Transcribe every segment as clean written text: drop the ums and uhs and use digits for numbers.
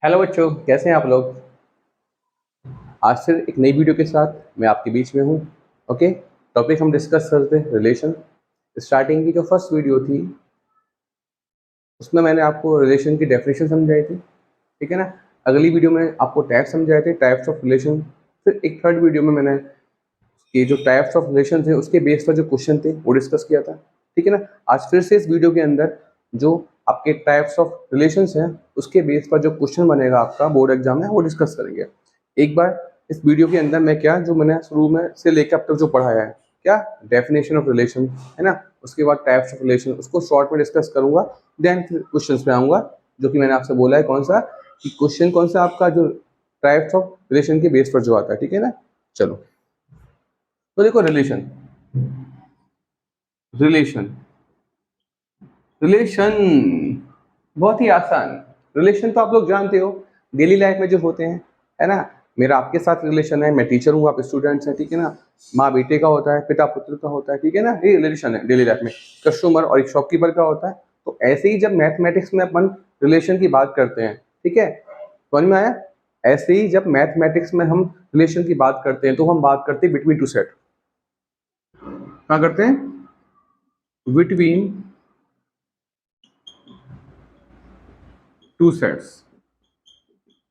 Hello बच्चों, कैसे हैं आप लोग। आज फिर एक नई वीडियो के साथ मैं आपके बीच में हूँ। ओके, टॉपिक हम डिस्कस करते हैं रिलेशन। स्टार्टिंग की जो फर्स्ट वीडियो थी उसमें मैंने आपको रिलेशन की डेफिनेशन समझाई थी, ठीक है ना। अगली वीडियो में आपको टाइप समझाए थे, टाइप्स ऑफ रिलेशन। फिर एक थर्ड वीडियो में मैंने ये जो टाइप्स ऑफ रिलेशन थे उसके बेस पर जो क्वेश्चन थे वो डिस्कस किया था, ठीक है ना। आज फिर से इस वीडियो के अंदर जो आपके टाइप्स ऑफ रिलेशंस हैं उसके बेस पर जो क्वेश्चन बनेगा आपका बोर्ड एग्जाम में वो डिस्कस करेंगे। एक बार इस वीडियो के अंदर मैं क्या जो मैंने शुरू में से लेकर अब तक जो पढ़ाया है, क्या डेफिनेशन ऑफ रिलेशन है ना, उसके बाद टाइप्स ऑफ रिलेशन उसको शॉर्ट में डिस्कस करूंगा। देन फिर क्वेश्चन पे आऊंगा, जो कि मैंने आपसे बोला है कौन सा कि क्वेश्चन कौन सा आपका जो टाइप्स ऑफ रिलेशन के बेस पर जो आता है, ठीक है ना। चलो, तो देखो रिलेशन रिलेशन रिलेशन बहुत ही आसान। रिलेशन तो आप लोग जानते हो, डेली लाइफ में जो होते हैं, है ना। मेरा आपके साथ रिलेशन है, मैं टीचर हूँ, आप स्टूडेंट्स हैं, ठीक है ना। माँ बेटे का होता है, पिता पुत्र का होता है, ठीक है ना। ये रिलेशन है डेली लाइफ में। कस्टमर और एक शॉपकीपर का होता है। तो ऐसे ही जब मैथमेटिक्स में अपन रिलेशन की बात करते हैं, ठीक है, समझ में आया। ऐसे ही जब मैथमेटिक्स में हम रिलेशन की बात करते हैं तो हम बात करते हैं बिटवीन टू सेट। क्या करते हैं? Between two sets.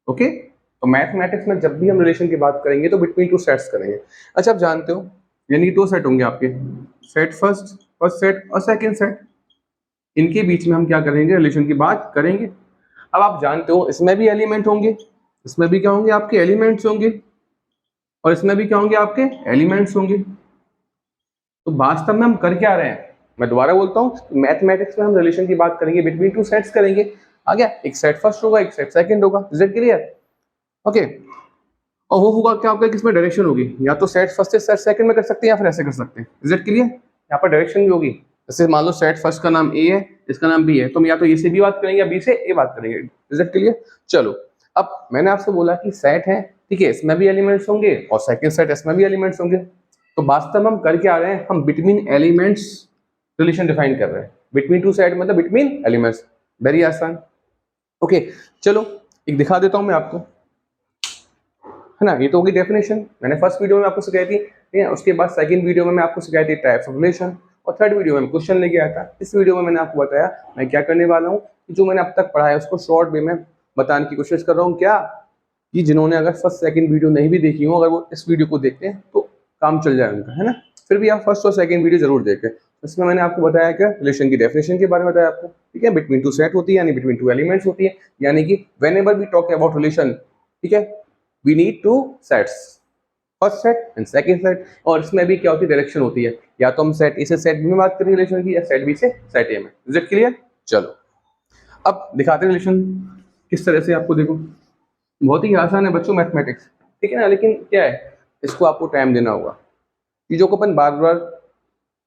ओके, तो मैथमेटिक्स में जब भी हम रिलेशन की बात करेंगे तो बिटवीन टू सेट्स करेंगे। अच्छा, आप जानते हो यानी कि दो सेट होंगे आपके, सेट फर्स्ट फर्स्ट सेट और सेकंड सेट। इनके बीच में हम क्या करेंगे? रिलेशन की बात करेंगे। अब आप जानते हो इसमें भी एलिमेंट होंगे, इसमें भी क्या होंगे? आपके एलिमेंट्स होंगे, और इसमें भी क्या होंगे? आपके एलिमेंट्स होंगे। तो वास्तव में हम कर क्या रहे हैं? मैं दोबारा बोलता हूँ, मैथमेटिक्स में हम रिलेशन की बात करेंगे, बिटवीन टू सेट्स करेंगे। आ गया, एक सेट फर्स्ट होगा, एक सेट सेकंड होगा। Is it clear? ओके, और वो होगा क्या आपका, किसमें डायरेक्शन होगी, या तो सेट फर्स्ट से सेट सेकंड में कर सकते हैं या फिर ऐसे कर सकते हैं। Is it clear? यहाँ पर डायरेक्शन भी होगी। जैसे मान लो सेट फर्स्ट का नाम ए है, इसका नाम बी है, तो हम या तो ए से बी बात करेंगे या बी से ए बात करेंगे। Is it clear? चलो, अब मैंने आपसे बोला कि सेट है, ठीक है, इसमें भी एलिमेंट्स होंगे और सेकंड सेट इसमें भी एलिमेंट्स होंगे। तो वास्तव में हम कर क्या रहे हैं? हम बिटवीन एलिमेंट्स रिलेशन डिफाइन कर रहे हैं। बिटवीन टू सेट मतलब बिटवीन एलिमेंट्स। वेरी आसान। ओके, चलो एक दिखा देता हूं मैं आपको, है ना। ये तो होगी डेफिनेशन, मैंने फर्स्ट वीडियो में आपको सिखाई थी, ठीक है। उसके बाद सेकंड वीडियो में मैं आपको सिखाई थी टाइप्स ऑफ रिलेशन, और थर्ड वीडियो में क्वेश्चन लेके आया था। इस वीडियो में मैंने आपको बताया मैं क्या करने वाला हूँ, कि जो मैंने अब तक पढ़ा है उसको शॉर्ट वे में बताने की कोशिश कर रहा हूँ। क्या कि जिन्होंने अगर फर्स्ट सेकंड वीडियो नहीं भी देखी हो, अगर वो इस वीडियो को देखते हैं तो काम चल जाए उनका, है ना। फिर भी आप फर्स्ट और सेकंड वीडियो जरूर देखें। इसमें मैंने आपको बताया कि रिलेशन की डेफिनेशन के बारे में बताया आपको, ठीक है। बिटवीन टू सेट होती है, यानी बिटवीन टू एलिमेंट्स होती है, यानी कि whenever we talk about relation, ठीक है, we need two sets, first set and second set. और इसमें भी क्या होती है? डायरेक्शन होती है, या तो हम सेट ए से सेट बी में बात करें रिलेशन की, या सेट बी से सेट ए में। Is it clear? चलो, अब दिखाते हैं रिलेशन किस तरह से आपको। देखो, बहुत ही आसान है बच्चों मैथमेटिक्स, ठीक है ना। लेकिन क्या है, इसको आपको टाइम देना होगा। चीज़ों को अपन बार बार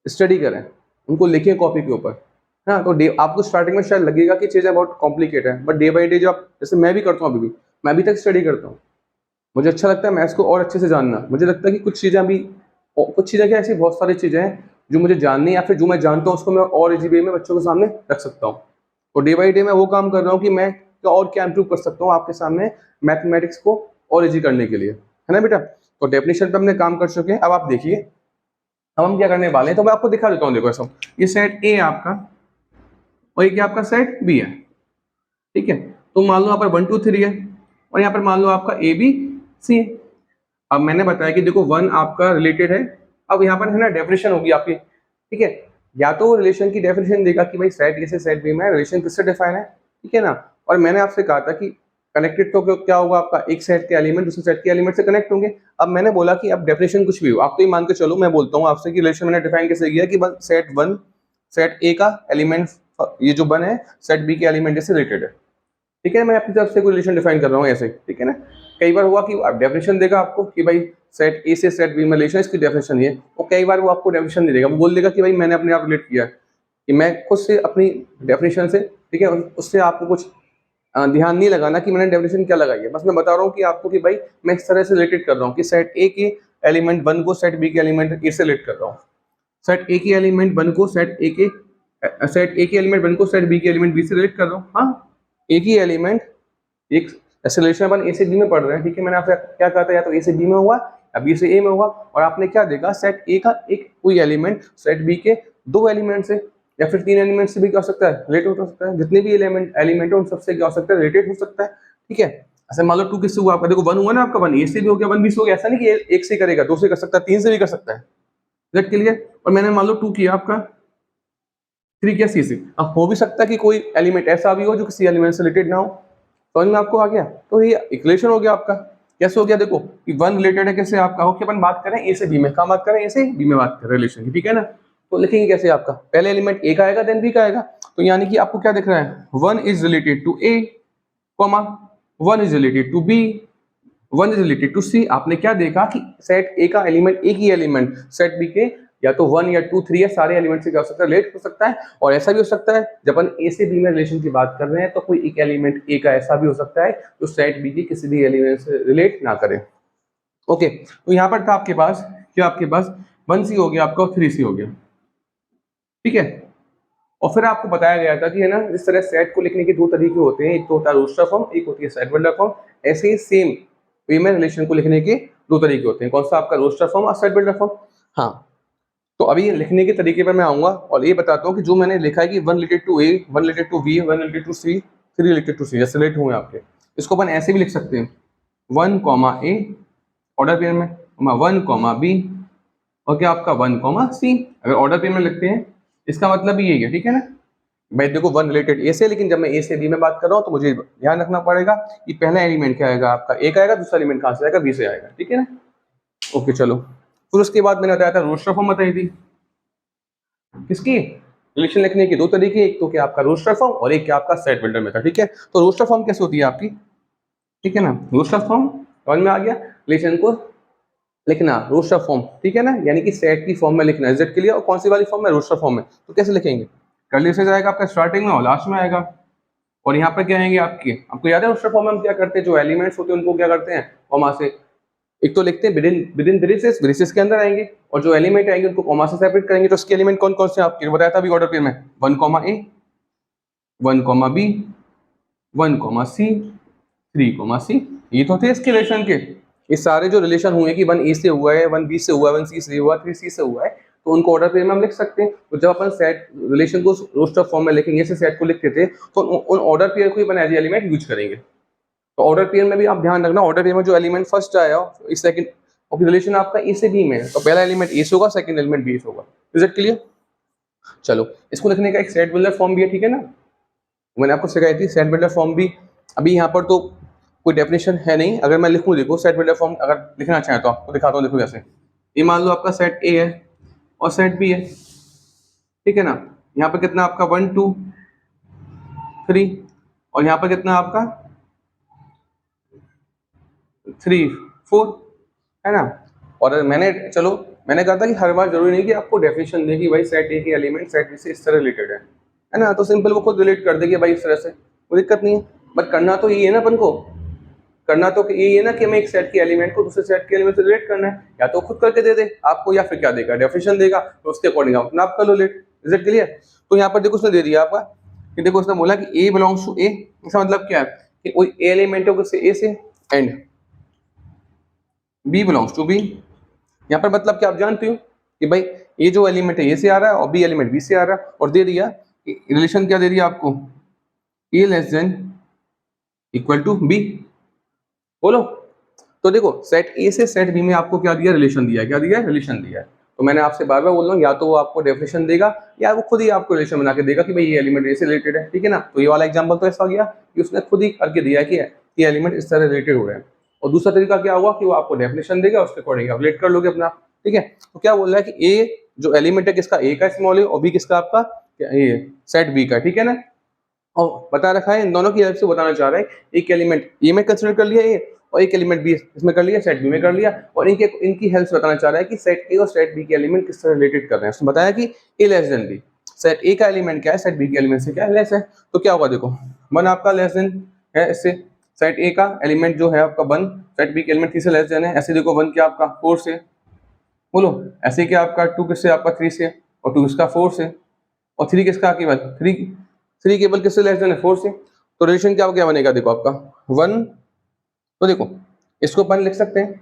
स्टडी करें, उनको लिखें कॉपी के ऊपर, हाँ। तो डे आपको स्टार्टिंग में शायद लगेगा कि चीज़ें बहुत कॉम्प्लिकेट है, बट डे बाई डे जो आप, जैसे मैं भी करता हूँ, अभी भी मैं अभी तक स्टडी करता हूँ। मुझे अच्छा लगता है मैथ्स को और अच्छे से जानना। मुझे लगता है कि कुछ चीज़ें अभी, कुछ चीज़ें क्या, ऐसी बहुत सारी चीज़ें हैं जो मुझे जाननी है, या फिर जो मैं जानता हूँ उसको मैं और इजी वे में बच्चों के सामने रख सकता हूँ। तो डे बाई डे मैं वो काम कर रहा हूँ कि मैं क्या और क्या इंप्रूव कर सकता हूँ आपके सामने मैथमेटिक्स को और इजी करने के लिए, है ना बेटा। तो डेफिनेशन पे हमने काम कर चुके हैं। अब आप देखिए, अब हम क्या करने वाले हैं, तो मैं आपको दिखा देता हूँ। देखो, ऐसा ये सेट ए है आपका, और ये क्या आपका सेट बी है, ठीक है। तो मान लो यहाँ पर 1 2 3 है, और यहाँ पर मान लो आपका ए बी सी है। अब मैंने बताया कि देखो 1 आपका रिलेटेड है। अब यहाँ पर है ना डेफिनेशन होगी आपकी, ठीक है। या तो वो रिलेशन की डेफिनेशन देगा कि भाई सेट ए से सेट बी में रिलेशन किससे डिफाइन है, ठीक है ना। और मैंने आपसे कहा था कि कनेक्टेड तो क्या होगा आपका, एक सेट के एलिमेंट दूसरे सेट के एलिमेंट से कनेक्ट होंगे। अब मैंने बोला कि अब डेफिनेशन कुछ भी हो, आप तो ये मान के चलो, मैं बोलता हूँ आपसे कि रिलेशन मैंने डिफाइन कैसे किया कि सेट वन सेट ए का एलिमेंट, ये जो वन है सेट बी के एलिमेंट से रिलेटेड है, ठीक है। मैं अपनी तरफ से कोई रिलेशन डिफाइन कर रहा हूँ ऐसे, ठीक है ना। कई बार हुआ कि डेफिनेशन देगा आपको कि भाई सेट ए से सेट बी में रिलेशन, इसकी डेफिनेशन ये है। और कई बार वो आपको डेफिनेशन नहीं देगा, वो बोल देगा कि भाई मैंने अपने आप रिलेट किया, कि मैं खुद से अपनी डेफिनेशन से, ठीक है। उससे आपको कुछ ध्यान नहीं लगाना कि मैंने डेफिनेशन क्या लगाई है। बस मैं बता रहा हूँ कि आपको कि भाई मैं इस तरह से रिलेटेड कर रहा हूँ कि सेट ए के एलिमेंट वन को सेट बी के एलिमेंट ए से रिलेट कर रहा हूँ, सेट ए के एलिमेंट वन को सेट ए के सेट ए के एलिमेंट वन को सेट बी के एलिमेंट बी से रिलेट कर रहा हूँ। हाँ, एक ही एलिमेंट, एक जैसे रिलेशन अपन ए से बी में पढ़ रहे हैं, ठीक है, मैंने आपसे क्या कहा था, या तो ए से बी में होगा या बी से ए में होगा, और आपने क्या देखा, सेट ए का एक कोई एलिमेंट सेट बी के दो एलिमेंट से या फिर तीन एलिमेंट से भी क्या हो सकता है, रिलेट हो सकता है, जितने भी एलिमेंट है उन सबसे क्या हो सकता है, रिलेटेड हो सकता है, ठीक है। ऐसे मान लो 2 किससे हुआ आपका, देखो 1 हुआ ना आपका, 1 ए से भी हो गया, 1 बी से हो गया, ऐसा नहीं कि एक से करेगा, 2 से कर सकता है, 3 से भी कर सकता है, रिलेट के लिए। और मैंने मान लो 2 किया आपका, 3 किया सी से, अब हो भी सकता है कि कोई एलिमेंट ऐसा भी हो जो किसी एलिमेंट से रिलेटेड ना हो, समझ में आपको आ गया, तो ये इक्वेशन हो गया आपका। कैसे हो गया, देखो कि 1 रिलेटेड है कैसे आपका, हो कि अपन बात करें ए से बी में, कहाँ बात करें, ए से बी में बात करें रिलेशन की, ठीक है ना। तो लिखेंगे कैसे, आपका पहले एलिमेंट ए का आएगा देन बी का आएगा, तो यानी कि आपको क्या दिख रहा है, 1 is related to A, 1 is related to B, 1 is related to C. आपने क्या देखा कि सेट ए का एलिमेंट, एक ही एलिमेंट सेट बी के या तो 1 या 2 3 या सारे एलिमेंट से क्या हो सकता है, रिलेट हो सकता है। और ऐसा भी हो सकता है जब अपन ए से बी में रिलेशन की बात कर रहे हैं तो कोई एक एलिमेंट ए का ऐसा भी हो सकता है जो सेट बी की किसी भी एलिमेंट से रिलेट ना करे। ओके, तो यहाँ पर था आपके पास क्या, आपके पास 1c हो गया आपका और 3c हो गया, ठीक है। और फिर आपको बताया गया था कि है ना, इस तरह सेट को लिखने के दो तरीके होते हैं, एक तो होता है रोस्टर फॉर्म, एक होती है सेट बिल्डर फॉर्म। ऐसे ही सेम वे में रिलेशन को लिखने के दो तरीके होते हैं, कौन सा, आपका रोस्टर फॉर्म और सेट बिल्डर फॉर्म। हाँ, तो अभी लिखने के तरीके पर मैं आऊंगा और ये बताता हूँ कि जो मैंने लिखा है कि 1 related to A, 1 related to B, 1 related to C, 3 related to C, जैसे रिलेट हुए आपके, इसको अपन ऐसे भी लिख सकते हैं 1 कॉमा ए ऑर्डर पेयर में, 1 कॉमा बी और क्या आपका 1 कॉमा सी। अगर ऑर्डर पेयर में लिखते हैं इसका मतलब ये है, ठीक है ना भाई। देखो 1 रिलेटेड ए से, लेकिन जब मैं ए से बी में बात कर रहा हूँ तो मुझे ध्यान रखना पड़ेगा कि पहला एलिमेंट क्या आएगा आपका, ए का आएगा, दूसरा एलिमेंट कहाँ से आएगा, बी से आएगा, ठीक है ना। ओके चलो, फिर उसके बाद मैंने बताया था रोस्टर फॉर्म बताई थी, किसकी, रिलेशन लिखने के दो तरीके, एक तो क्या आपका रोस्टर फॉर्म और एक क्या आपका सेट बिल्डर मेथड, ठीक है। तो रोस्टर फॉर्म कैसे होती है आपकी, ठीक है ना, रोस्टर फॉर्म समझ में आ गया, रिलेशन को लिखना रोस्टर फॉर्म, ठीक है ना, यानी कि सेट की फॉर्म में लिखना है, जेड के लिए, और कौन सी वाली फॉर्म में, रोस्टर फॉर्म में। तो कैसे लिखेंगे, कर्ली से जाएगा आपका स्टार्टिंग में और लास्ट में आएगा, और यहाँ पर क्या आएंगे आपके, आपको याद है रोस्टर फॉर्म में हम क्या करते हैं, जो एलिमेंट्स होते हैं उनको क्या करते हैं, कॉमा से एक तो लिखते हैं विदिन ब्रेसेस, ब्रेसेस के अंदर आएंगे, और जो एलिमेंट आएंगे उनको कॉमा से सेपरेट करेंगे। तो उसके एलिमेंट कौन कौन से आपके बताया था अभी ऑर्डर पेयर में, 1 कॉमा ए, 1 कॉमा बी, 1 कॉमा सी, 3 कॉमा सी, ये तो थे इसके रिलेशन के। ये सारे जो रिलेशन हुए कि 1 ए से हुआ है, 1 बी से हुआ है, 1 सी से हुआ, 3 सी से हुआ है, तो उनको ऑर्डर पेयर में हम लिख सकते हैं। तो जब अपन सेट रिलेशन को रोस्टर फॉर्म में लिखेंगे, ऐसे सेट को लिखते थे, तो उन ऑर्डर पेयर को ही अपन एज एलिमेंट यूज करेंगे। तो ऑर्डर पेयर में भी आप ध्यान रखना, ऑर्डर पेयर में जो एलिमेंट फर्स्ट आया इस सेकंड, और रिलेशन आपका ए से बी में है, तो पहला एलिमेंट ए से होगा, सेकंड एलिमेंट बी से होगा। Is it clear? चलो, इसको लिखने का एक सेट बिल्डर फॉर्म भी है, ठीक है ना, मैंने आपको सिखाई थी सेट बिल्डर फॉर्म भी। अभी यहाँ पर तो कोई डेफिनेशन है नहीं, अगर मैं लिखूँ, देखो सेट बिल्डर फॉर्म अगर लिखना चाहे तो आपको दिखाता हूँ, देखो जैसे ये मान लो आपका सेट ए है और सेट बी है, ठीक है ना। यहाँ पर कितना आपका 1 2 3, और यहाँ पर कितना आपका 3 4, है ना। और मैंने कहा था कि हर बार जरूरी नहीं कि आपको डेफिनेशन दे कि भाई सेट ए की एलिमेंट सेट बी से इस तरह रिलेटेड है ना, तो सिंपल वो खुद रिलेट कर देगी भाई इस तरह से, कोई दिक्कत नहीं है। बट करना तो ये है ना, अपन को करना तो यही है ना कि हमें एक सेट के एलिमेंट को दूसरे सेट के एलिमेंट से रिलेट करना है, या तो खुद करके दे दे आपको, या फिर क्या देगा, डेफिनेशन देगा, तो उसके अकॉर्डिंग आप अपना आप कर लो रिलेट। Is it clear? तो यहाँ पर देखो उसने दे दिया आपका कि देखो उसने बोला कि ए बिलोंग्स टू ए, इसका मतलब क्या है कि कोई एलिमेंट हो ए से, and B belongs to B. यहाँ पर मतलब क्या आप जानते हो कि भाई ये जो एलिमेंट है ए से आ रहा है और बी एलिमेंट बी से आ रहा है, और दे दिया रिलेशन क्या दे दिया आपको, A less than equal to B. बोलो, तो देखो सेट ए से सेट बी में आपको क्या दिया, रिलेशन दिया है, क्या दिया है, रिलेशन दिया है। तो मैंने आपसे बार बार बोल रहा हूँ, या तो वो आपको डेफिनेशन देगा या वो खुद ही आपको रिलेशन बना के देगा कि भाई ये एलिमेंट ए से रिलेटेड है, ठीक है ना। तो ये वाला एग्जांपल तो ऐसा हो गया कि उसने खुद ही करके दिया है कि ये एलिमेंट इस तरह रिलेटेड हो रहे हैं। और दूसरा तरीका क्या हुआ कि वो आपको डेफिनेशन देगा, उसके अकॉर्डिंग आप रिलेट कर लोगे अपना, ठीक है। तो क्या बोल रहा है कि ए जो एलिमेंट है किसका, ए का स्मॉल है, और बी किसका आपका ये सेट बी का, ठीक है ना। और बता रखा है इन दोनों की हेल्प से बताना चाह रहा है, एक एलिमेंट ए में कंसिडर कर लिया ए, और एक एलिमेंट बी इसमें कर लिया, सेट बी में कर लिया, और इनकी हेल्प से बताना चाह रहा है कि सेट ए और सेट बी के एलिमेंट किस तरह रिलेटेड कर रहे हैं। उसने बताया कि A less than B, set A का एलिमेंट क्या है, सेट बी के एलिमेंट से क्या है, लेस है। तो क्या होगा, देखो 1 आपका लेस देन है इससे, सेट ए का एलिमेंट जो है आपका 1, सेट बी के एलिमेंट 3 से लेस देन है, ऐसे देखो 1 क्या आपका 4 से, बोलो ऐसे क्या आपका 2 किससे आपका 3 से, और 2 किसका 4 से, और 3 किसका केवल 3 केवल किससे लेस देन है 4 से। तो रिलेशन क्या हो गया बनेगा, देखो आपका 1 तो देखो इसको अपन लिख सकते हैं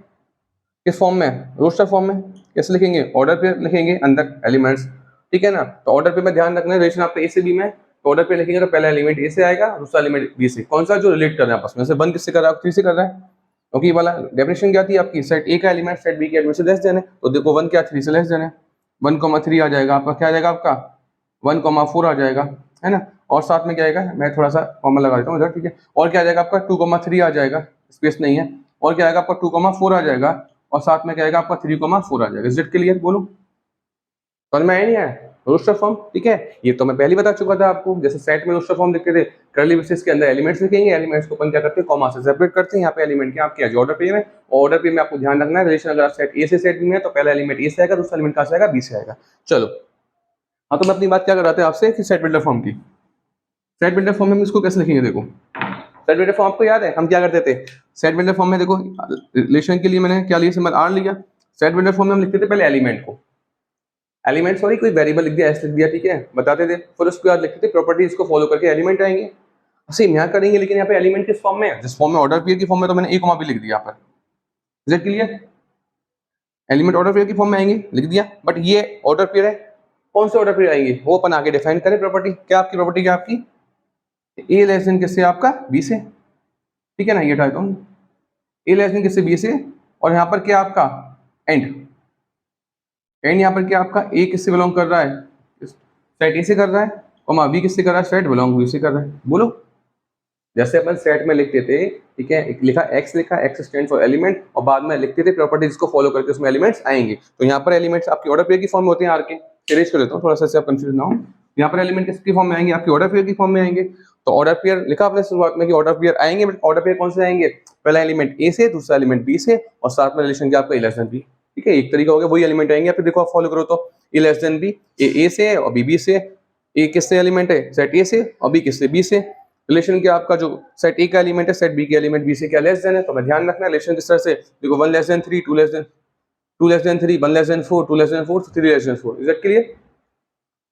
किस फॉर्म में, रोस्टर फॉर्म में। कैसे लिखेंगे, ऑर्डर पे लिखेंगे अंदर एलिमेंट्स, ठीक है ना। तो ऑर्डर पे में ध्यान रखना है रिलेशन आपका ए से बी में, तो ऑर्डर पे लिखेंगे तो पहला एलिमेंट ए से आएगा, दूसरा एलिमेंट बी से। कौन सा जो रिलेट कर रहा है आपस में, से वन किससे कर रहा है, थ्री से कर रहा है, क्योंकि वाला डेफिनेशन क्या थी आपकी, सेट ए का एलिमेंट सेट बी के एलिमेंट से लेस देन है। तो देखो वन क्या, थ्री से लेस देन है, 1,3 आ जाएगा आपका, क्या आ जाएगा आपका 1,4 आ जाएगा, है ना। और साथ में क्या आएगा, मैं थोड़ा सा कॉमा लगा देता हूँ इधर, ठीक है। और क्या आ जाएगा आपका 2,3 आ जाएगा, स्पेस नहीं है। और क्या आएगा आपका 2,4 आ जाएगा, और साथ में क्या आएगा आपका 3,4 आ जाएगा। इज इट क्लियर, बोलो समझ में आया नहीं आया, रोस्टर फॉर्म, ठीक है। ये तो मैं पहले ही बता चुका था आपको, जैसे सेट में रोस्टर फॉर्म लिखते थे, कर्ली ब्रेसेस के अंदर एलिमेंट्स लिखेंगे, एलिमेंट्स को अपन क्या करते हैं, कॉमा से सेपरेट करते हैं। यहाँ पे एलिमेंट क्या आपके ऑर्डर पे में, ऑर्डर पे में आपको ध्यान रखना है रिलेशन, अगर आप सेट ए से सेट बी में है तो पहला एलिमेंट ए से आएगा, दूसरा एलिमेंट कहाँ से आएगा, बी से आएगा। चलो हाँ, तो मैं अपनी बात क्या कर रहा था आपसे कि सेट बिल्डर फॉर्म की। सेट बिल्डर फॉर्म में हम इसको कैसे लिखेंगे, देखो सेट बिल्डर फॉर्म आपको याद है हम क्या करते थे, सेट बिल्डर फॉर्म में देखो रिलेशन के लिए मैंने क्या लिया, सिंबल आर लिया। सेट बिल्डर फॉर्म में हम लिखते थे पहले एलिमेंट को, एलिमेंट सॉरी कोई वेरिएबल लिख दिया, एस लिख दिया, ठीक है, बताते थे। फिर उसके बाद लिखते थे प्रॉपर्टीज को फॉलो करके एलिमेंट आएंगे, सेम यहाँ करेंगे, लेकिन यहाँ पे एलिमेंट किस फॉर्म में है, जिस फॉर्म में ऑर्डर पेयर की फॉर्म में, तो मैंने ए कॉमा बी लिख दिया यहाँ पर। Is it clear, element order pair की फॉर्म में आएंगे, लिख दिया। बट ये ऑर्डर पेयर है, कौन से ऑर्डर पेयर आएंगे वो अपन आगे डिफाइन करें। प्रॉपर्टी क्या आपकी, प्रॉपर्टी क्या आपकी, ए लेस देन किससे, आपका बी से, ठीक है ना। ये टाइप हूँ ए लेस देन किससे, बी से। और यहाँ पर क्या आपका एंड, एंड यहाँ पर क्या आपका ए किससे बिलोंग कर रहा है, सेट ए से कर रहा है, और बी किससे कर रहा है, सेट बिलोंग बी से कर रहा है। बोलो जैसे अपन सेट में लिखते थे, ठीक है, एक लिखा एक्स, लिखा एक्स स्टैंड फॉर एलिमेंट, और बाद में लिखते थे प्रॉपर्टीज को फॉलो करके उसमें एलिमेंट्स आएंगे। तो यहाँ पर एलिमेंट्स आपकी ऑर्डर पेयर की फॉर्म में होते हैं, आर के इरेज कर देता हूँ थोड़ा सा, आप कंफ्यूज ना हो। यहाँ पर एलिमेंट किसकी फॉर्म में आएंगे, आपकी ऑर्डर पेयर की फॉर्म में आएंगे। तो ऑर्डर पेयर लिखा आपने शुरुआत में कि ऑर्डर पेयर आएंगे, बट ऑर्डर पेयर कौन से आएंगे, पहला एलिमेंट ए से, दूसरा एलिमेंट बी से, और साथ में रिलेशन क्या आपका ए लेस देन बी, ठीक है। एक तरीका हो गया, वही एलिमेंट आएंगे, आप देखो आप फॉलो करो तो ए लेस देन बी, ए से और बी से। ए किससे एलिमेंट है, सेट ए से, और बी किससे, बी से। रिलेशन क्या आपका जो सेट ए का एलिमेंट है, सेट बी के एलिमेंट बी से क्या लेस देन है, तो मैं ध्यान रखना रिलेशन किस तरह से, देखो 1 less then 3, 2 less then 3, 1 less then 4, 2 less then 4, 3 less than 4। Is that clear,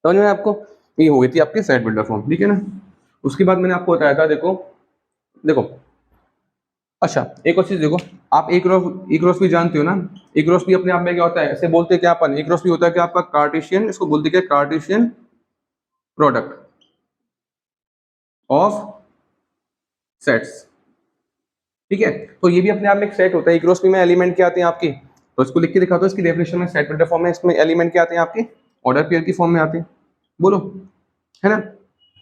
समझ में आपको। ये हो गई थी आपकी सेट बिल्डर फॉर्म, ठीक है ना। उसके बाद मैंने आपको बताया था, देखो देखो अच्छा एक और चीज देखो, आप एक क्रॉस भी जानते हो ना। एक क्रॉस भी अपने आप में क्या होता है, ऐसे बोलते हैं क्या अपन, एक क्रॉस भी होता है क्या आपका कार्टेशियन, इसको बोलते क्या, कार्टेशियन प्रोडक्ट ऑफ सेट्स, ठीक है। तो ये भी अपने आप में एक सेट होता है, इक्रोस्पी में एलिमेंट क्या आते हैं आपके, तो इसको लिख के दिखाता हूं, इसकी डेफिनेशन में सेट बिल्डर फॉर्म में इसमें एलिमेंट क्या आते हैं आपके, ऑर्डर पेयर की फॉर्म में आते हैं। बोलो, है ना।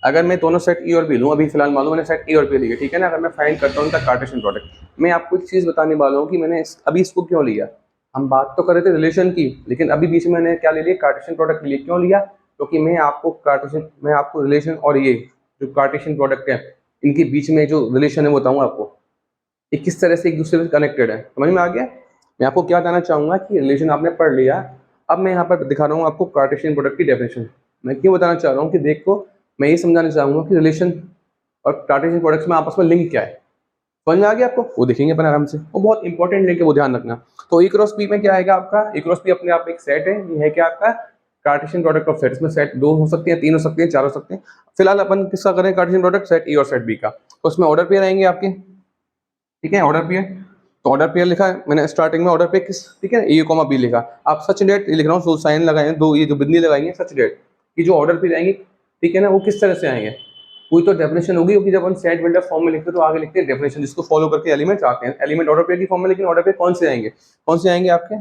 अगर मैं दोनों सेट ई और बी लूँ, अभी फिलहाल मालूम मैंने सेट ई और बी लिया, ठीक है ना। अगर मैं फाइंड करता हूँ इनका कार्टेशियन प्रोडक्ट, मैं आपको एक चीज बताने वाला हूँ कि मैंने अभी इसको क्यों लिया। हम बात तो कर रहे थे रिलेशन की, लेकिन अभी बीच में मैंने क्या ले लिया, कार्टेशियन प्रोडक्ट लिए। क्यों लिया, क्योंकि मैं आपको रिलेशन और ये जो कार्टेशियन प्रोडक्ट है, इनके बीच में जो रिलेशन है वो बताऊँ आपको, ये किस तरह से एक दूसरे से कनेक्टेड है, समझ में आ गया। मैं आपको क्या बताना चाहूंगा कि रिलेशन आपने पढ़ लिया, अब मैं यहाँ पर दिखा रहा हूँ आपको कार्टेशियन प्रोडक्ट की डेफिनेशन। मैं क्यों बताना चाह रहा हूँ कि देखो, मैं ये समझाना चाहूंगा कि रिलेशन और कार्टेशियन प्रोडक्ट्स में आपस में लिंक क्या है, समझ में आ गया आपको, वो देखेंगे अपन आराम से, वो बहुत इंपॉर्टेंट लिंक है, वो ध्यान रखना। तो ए क्रॉस बी में क्या आएगा आपका, ए क्रॉस बी अपने आप में एक सेट है, ये है क्या आपका कार्टेशियन प्रोडक्ट ऑफ सेट। इसमें सेट 2 हो सकते हैं, 3 हो सकते हैं, 4 हो सकते हैं। फिलहाल अपन किसका करें, कार्टेशियन प्रोडक्ट सेट ए और सेट बी का। तो उसमें ऑर्डर पेयर आएंगे आपके, ठीक है, ऑर्डर पेयर। तो ऑर्डर पेयर लिखा है मैंने स्टार्टिंग में, ऑर्डर पेयर किस, ठीक है, ए कॉमा बी लिखा। आप सच डेट लिख रहा हूँ, दो साइन लगाए, दो ये जो बिंदी लगाई है, सच डेट की जो ऑर्डर पेयर आएंगे, ठीक है ना, वो किस तरह से आएंगे, कोई तो डेफिनेशन होगी, क्योंकि जब हम सेट बिल्डर फॉर्म में लिखते हैं तो आगे लिखते हैं डेफिनेशन, जिसको फॉलो करके एलिमेंट्स आते हैं। एलिमेंट ऑर्डर पेयर की फॉर्म में, लेकिन ऑर्डर पेयर कौन से आएंगे, कौन से आएंगे आपके,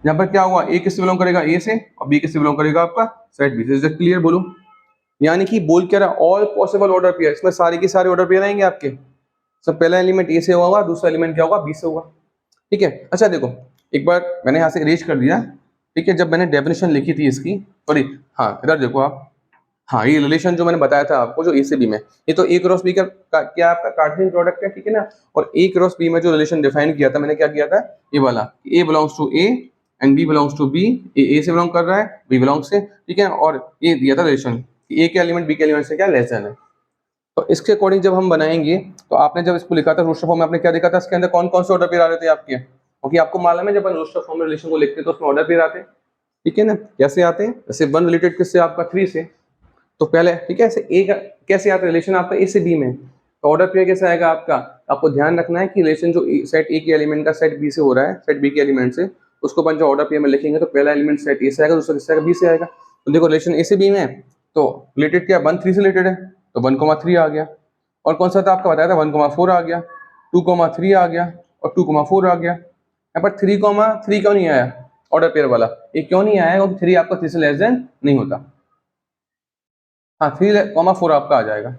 यहाँ पर क्या हुआ, ए किससे बिलोंग करेगा, ए से, और बी किससे बिलोंग करेगा आपका सेट बी से। इज दैट क्लियर, बोलो। यानी कि बोल क्या रहा, ऑल पॉसिबल ऑर्डर पेयर, इसमें सारे के सारे ऑर्डर पेयर आएंगे आपके। सब पहला एलिमेंट ए से होगा, दूसरा एलिमेंट क्या होगा, बी से होगा, ठीक है। अच्छा देखो, एक बार मैंने यहाँ से इरेज कर दिया, ठीक है। जब मैंने डेफिनेशन लिखी थी इसकी, सॉरी, हाँ इधर देखो आप, हाँ ये रिलेशन जो मैंने बताया था आपको, जो ए से बी में, ये तो ए क्रॉस बी का क्या आपका कार्टेशियन प्रोडक्ट है, ठीक है ना। और ए क्रॉस बी में जो रिलेशन डिफाइन किया था मैंने, क्या किया था, ये वाला, A belongs to A and B belongs to B, A से बिलोंग कर रहा है, बी बिलोंग्स से, ठीक है। और ये दिया था रिलेशन, ए के एलिमेंट बी के एलिमेंट से क्या लेस देन है। तो इसके अकॉर्डिंग जब हम बनाएंगे, तो आपने जब इसको लिखा था रोस्टर फॉर्म में, आपने क्या देखा था, इसके अंदर कौन कौन से ऑर्डर पेयर आ रहे थे आपके, क्योंकि आपको मालूम है जब हम रोस्टर फॉर्म में रिलेशन को लिखते हैं तो उसमें ऑर्डर पेयर आते हैं, ठीक है ना। कैसे आते हैं, जैसे 1 रिलेटेड किससे, आपका 3 से, तो पहले, ठीक है, ऐसे ए का कैसे आता है रिलेशन आपका ए से बी में, तो ऑर्डर पेयर कैसा आएगा आपका, आपको ध्यान रखना है कि रिलेशन जो सेट ए के एलिमेंट का सेट बी से हो रहा है, सेट बी के एलिमेंट से, उसको अपन जो ऑर्डर पेयर में लिखेंगे तो पहला एलिमेंट सेट ए से आएगा, दूसरा किससे आएगा, बी से आएगा। तो देखो रिलेशन ए से बी में है तो रिलेटेड क्या 1 3 से रिलेटेड है, तो 1 3 आ गया। और कौन सा था आपका बताया था 1 4 आ गया, 2 3 आ गया और 2 4 आ गया। यहाँ पर 3 3 क्यों नहीं आया ऑर्डर पेयर वाला, ये क्यों नहीं आया, क्योंकि 3 आपका 3 से लेस देन नहीं होता। हाँ 3 4 आपका आ जाएगा।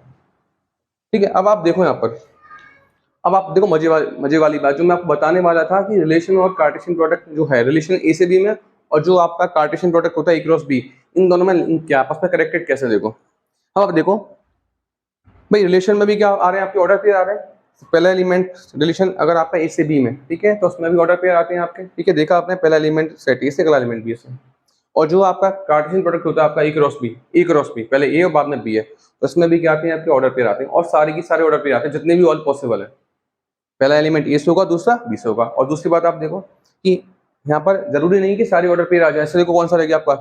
ठीक है, अब आप देखो यहाँ पर, अब आप देखो मजे वाली बात जो मैं आपको बताने वाला था कि रिलेशन और कार्टेशियन प्रोडक्ट जो है रिलेशन ए से बी में, और जो आपका कार्टेशियन प्रोडक्ट होता है ए क्रॉस बी, इन दोनों में लिंक क्या आपस में कनेक्टेड कैसे देखो। अब आप देखो भाई रिलेशन में भी क्या आ रहे हैं आपके ऑर्डर पेयर आ रहे हैं। पहला एलिमेंट रिलेशन अगर आपका ए से बी में, ठीक है, तो उसमें भी ऑर्डर पेयर आते हैं आपके, ठीक है, देखा आपने पहला एलिमेंट सेट ए से, अगला एलिमेंट बी से। और जो आपका कार्टेशियन प्रोडक्ट होता है आपका ए क्रॉस बी पहले ए और बाद में बी है, तो उसमें भी क्या आते हैं आपके ऑर्डर पेयर आते हैं, और सारे की सारे ऑर्डर पेयर आते हैं जितने भी ऑल पॉसिबल है। पहला एलिमेंट ए से होगा, दूसरा बी से होगा। और दूसरी बात आप देखो कि यहाँ पर जरूरी नहीं कि सारे ऑर्डर पेयर आ जाए। ऐसे देखो कौन सा रह गया आपका,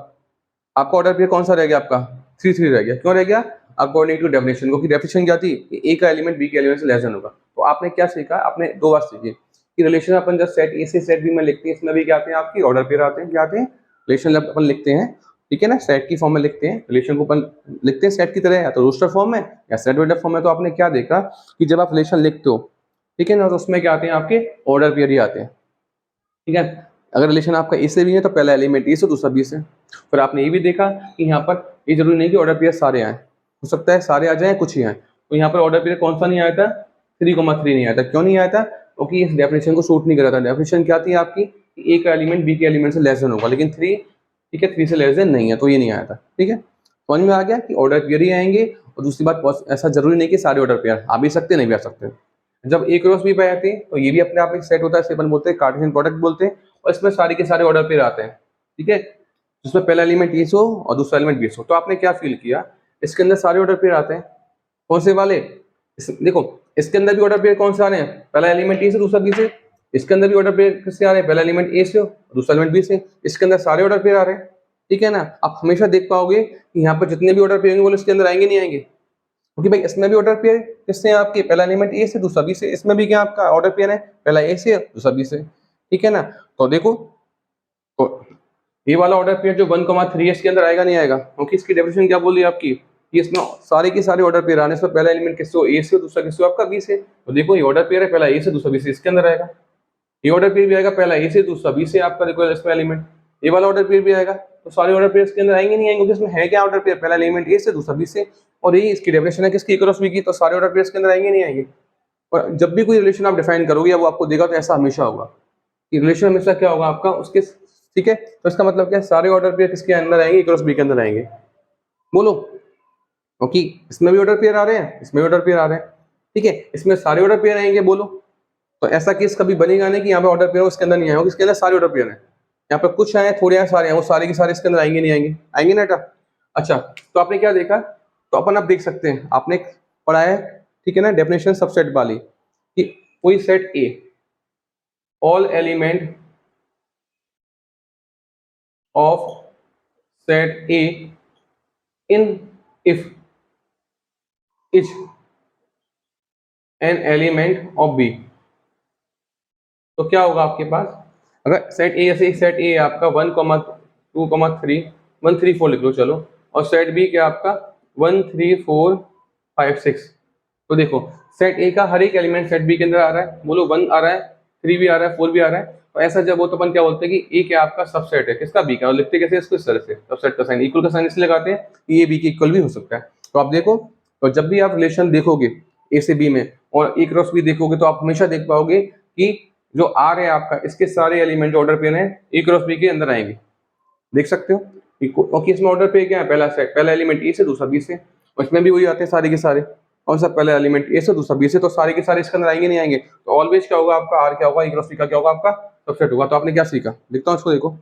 आपका ऑर्डर पेयर कौन सा रह गया आपका 3 3 रह गया। क्यों रह गया, अकॉर्डिंग टू डेफिनेशन, क्योंकि डेफिनेशन क्या थी कि ए का एलिमेंट बी के एलिमेंट से लेस देन होगा। तो आपने क्या सीखा, आपने दो बात सीखी कि रिलेशन अपन जब सेट ए से सेट बी में लिखते हैं, इसमें भी क्या आते हैं आपकी ऑर्डर पेयर आते हैं, क्या आते हैं रिलेशन जब अपन लिखते हैं, ठीक है ना, सेट की फॉर्म में लिखते हैं रिलेशन को, अपन लिखते हैं सेट की तरह, या तो रोस्टर फॉर्म में या सेट वेक्टर फॉर्म में। तो आपने क्या देखा कि जब आप रिलेशन लिखते हो, ठीक है ना, तो उसमें क्या आते हैं आपके ऑर्डर पेयर ही आते हैं, ठीक है। अगर रिलेशन आपका ए से भी है तो पहला एलिमेंट ए से, दूसरा बी से। फिर आपने ये भी देखा कि यहाँ पर ये जरूरी नहीं कि ऑर्डर पेयर सारे आए, हो सकता है सारे आ जाए कुछ ही आए। तो यहाँ पर ऑर्डर पेयर कौन सा नहीं आया था, 3 3 नहीं आया था। क्यों नहीं आया था, क्योंकि इस डेफिनेशन को सूट नहीं कर रहा था। डेफिनेशन क्या थी आपकी, ए का एलिमेंट बी के एलिमेंट से लेस देन होगा, लेकिन 3, ठीक है, 3 से लेस देन नहीं है, तो ये नहीं आया था। ठीक है, समझ में आ गया कि ऑर्डर पेयर ही आएंगे। और दूसरी बात, ऐसा जरूरी नहीं कि सारे ऑर्डर पेयर आ भी सकते नहीं भी आ सकते। जब ए क्रॉस बी पे आते हैं तो ये भी अपने आप में सेट होता है, इसे अपन बोलते हैं कार्टेशियन प्रोडक्ट बोलते हैं, और इसमें सारे के सारे ऑर्डर पेयर आते हैं, ठीक है, जिसमें पहला एलिमेंट ए से हो और दूसरा एलिमेंट बी से हो। तो आपने क्या फील किया, इसके अंदर सारे ऑर्डर पेयर आते हैं, कौन से वाले, देखो इसके अंदर भी ऑर्डर पेयर कौन से आ रहे हैं, पहला एलिमेंट ए से, दूसरा बी से। इसके अंदर भी ऑर्डर पेयर किससे आ रहे हैं, पहला एलिमेंट ए से हो दूसरा एलिमेंट बी से। इसके अंदर सारे ऑर्डर पेयर आ रहे हैं, ठीक है ना। आप हमेशा देख पाओगे कि यहाँ पर जितने भी ऑर्डर पेयर होंगे वो इसके अंदर आएंगे नहीं आएंगे, क्योंकि भाई इसमें भी ऑर्डर पेयर किससे है आपके, पहला एलिमेंट ए से, दूसरा बी से। इसमें भी क्या आपका ऑर्डर पेयर है, पहला ए से दूसरा बी से, ठीक है ना। तो देखो, तो ये वाला ऑर्डर पेयर जो 1 3 इसके अंदर आएगा नहीं आएगा, क्योंकि इसकी डेफिनेशन क्या बोली आपकी कि इसमें सारे के सारे ऑर्डर पेयर आने, इसमें पहला एलिमेंट किससे हो, ए से, दूसरा किससे हो आपका बी से। तो देखो ये ऑर्डर पेयर है, पहला ए से दूसरा बी से, इसके अंदर आएगा। ये ऑर्डर पेयर भी आएगा, पहला ए से दूसरा बी से आपका, देखो इसमें एलिमेंट ये वाला ऑर्डर पेयर भी आएगा। तो सारे ऑर्डर पेयर इसके अंदर आएंगे नहीं आएंगे, क्योंकि इसमें है क्या ऑर्डर पेयर, पहला एलिमेंट ए से दूसरा बी से। और यही इसकी डेफिनेशन है किसकी, क्रॉस बी की। तो सारे ऑर्डर पेयर इसके अंदर आएंगे नहीं आएंगे। और जब भी कोई रिलेशन आप डिफाइन करोगे वो आपको देगा, तो ऐसा हमेशा होगा कि रिलेशन हमेशा क्या होगा आपका उसके, ठीक है। तो इसका मतलब क्या है, सारे ऑर्डर पेयर किसके अंदर आएंगे, क्रॉस बी के अंदर आएंगे। बोलो, क्योंकि इसमें भी ऑर्डर पेयर आ रहे हैं, इसमें भी ऑर्डर पेयर आ रहे हैं, ठीक है, इसमें सारे ऑर्डर पेयर आएंगे। बोलो, तो ऐसा केस कभी बनेगा नहीं कि यहाँ पे ऑर्डर पेयर उसके अंदर नहीं आएगा, इसके अंदर सारे ऑर्डर पेयर हैं। यहाँ पे कुछ आए थोड़े आए सारे हैं, वो सारे के सारे इसके अंदर आएंगे नहीं आएंगे, आएंगे ना बेटा। अच्छा, तो आपने क्या देखा, तो अपन आप देख सकते हैं, आपने पढ़ा है, ठीक है ना, डेफिनेशन सबसेट वाली, कि कोई set A, all element of set A in if is an element of B. तो क्या होगा आपके पास, अगर सेट ए, जैसे सेट ए आपका 1 2 3 1 3 4 लिख लो चलो, और सेट बी क्या आपका 1 3 4 5 6। तो देखो सेट ए का हर एक एलिमेंट सेट बी के अंदर आ रहा है, बोलो 1 आ रहा है, 3 भी आ रहा है, 4 भी आ रहा है। तो ऐसा जब हो तो अपन क्या बोलते हैं कि ए क्या आपका सबसेट है, किसका, बी का। और लिखते कैसे इसको, इस तरह से, सबसेट का साइन, इक्वल का साइन इसलिए लगाते हैं कि ये बी के इक्वल भी हो सकता है। तो आप देखो, तो जब भी आप रिलेशन देखोगे ए से बी में और ए क्रॉस बी देखोगे, तो आप हमेशा देख पाओगे कि जो आर है आपका, इसके सारे एलिमेंट ऑर्डर पेयर हैं ए क्रॉस बी के अंदर आएंगे, देख सकते हो। क्योंकि इसमें ऑर्डर पेयर क्या है, पहला सेट, पहला एलिमेंट ए से, दूसरा बी से। और इसमें भी वही आते हैं सारे के सारे, कौन सा, पहला एलिमेंट ए से, दूसरा बी से। तो सारे के सारे इसके अंदर आएंगे नहीं आएंगे। तो ऑलवेज क्या होगा आपका, आर क्या होगा, ए क्रॉस बी का क्या होगा आपका सबसेट होगा। तो आपने क्या सीखा, लिखता हूँ इसको, देखो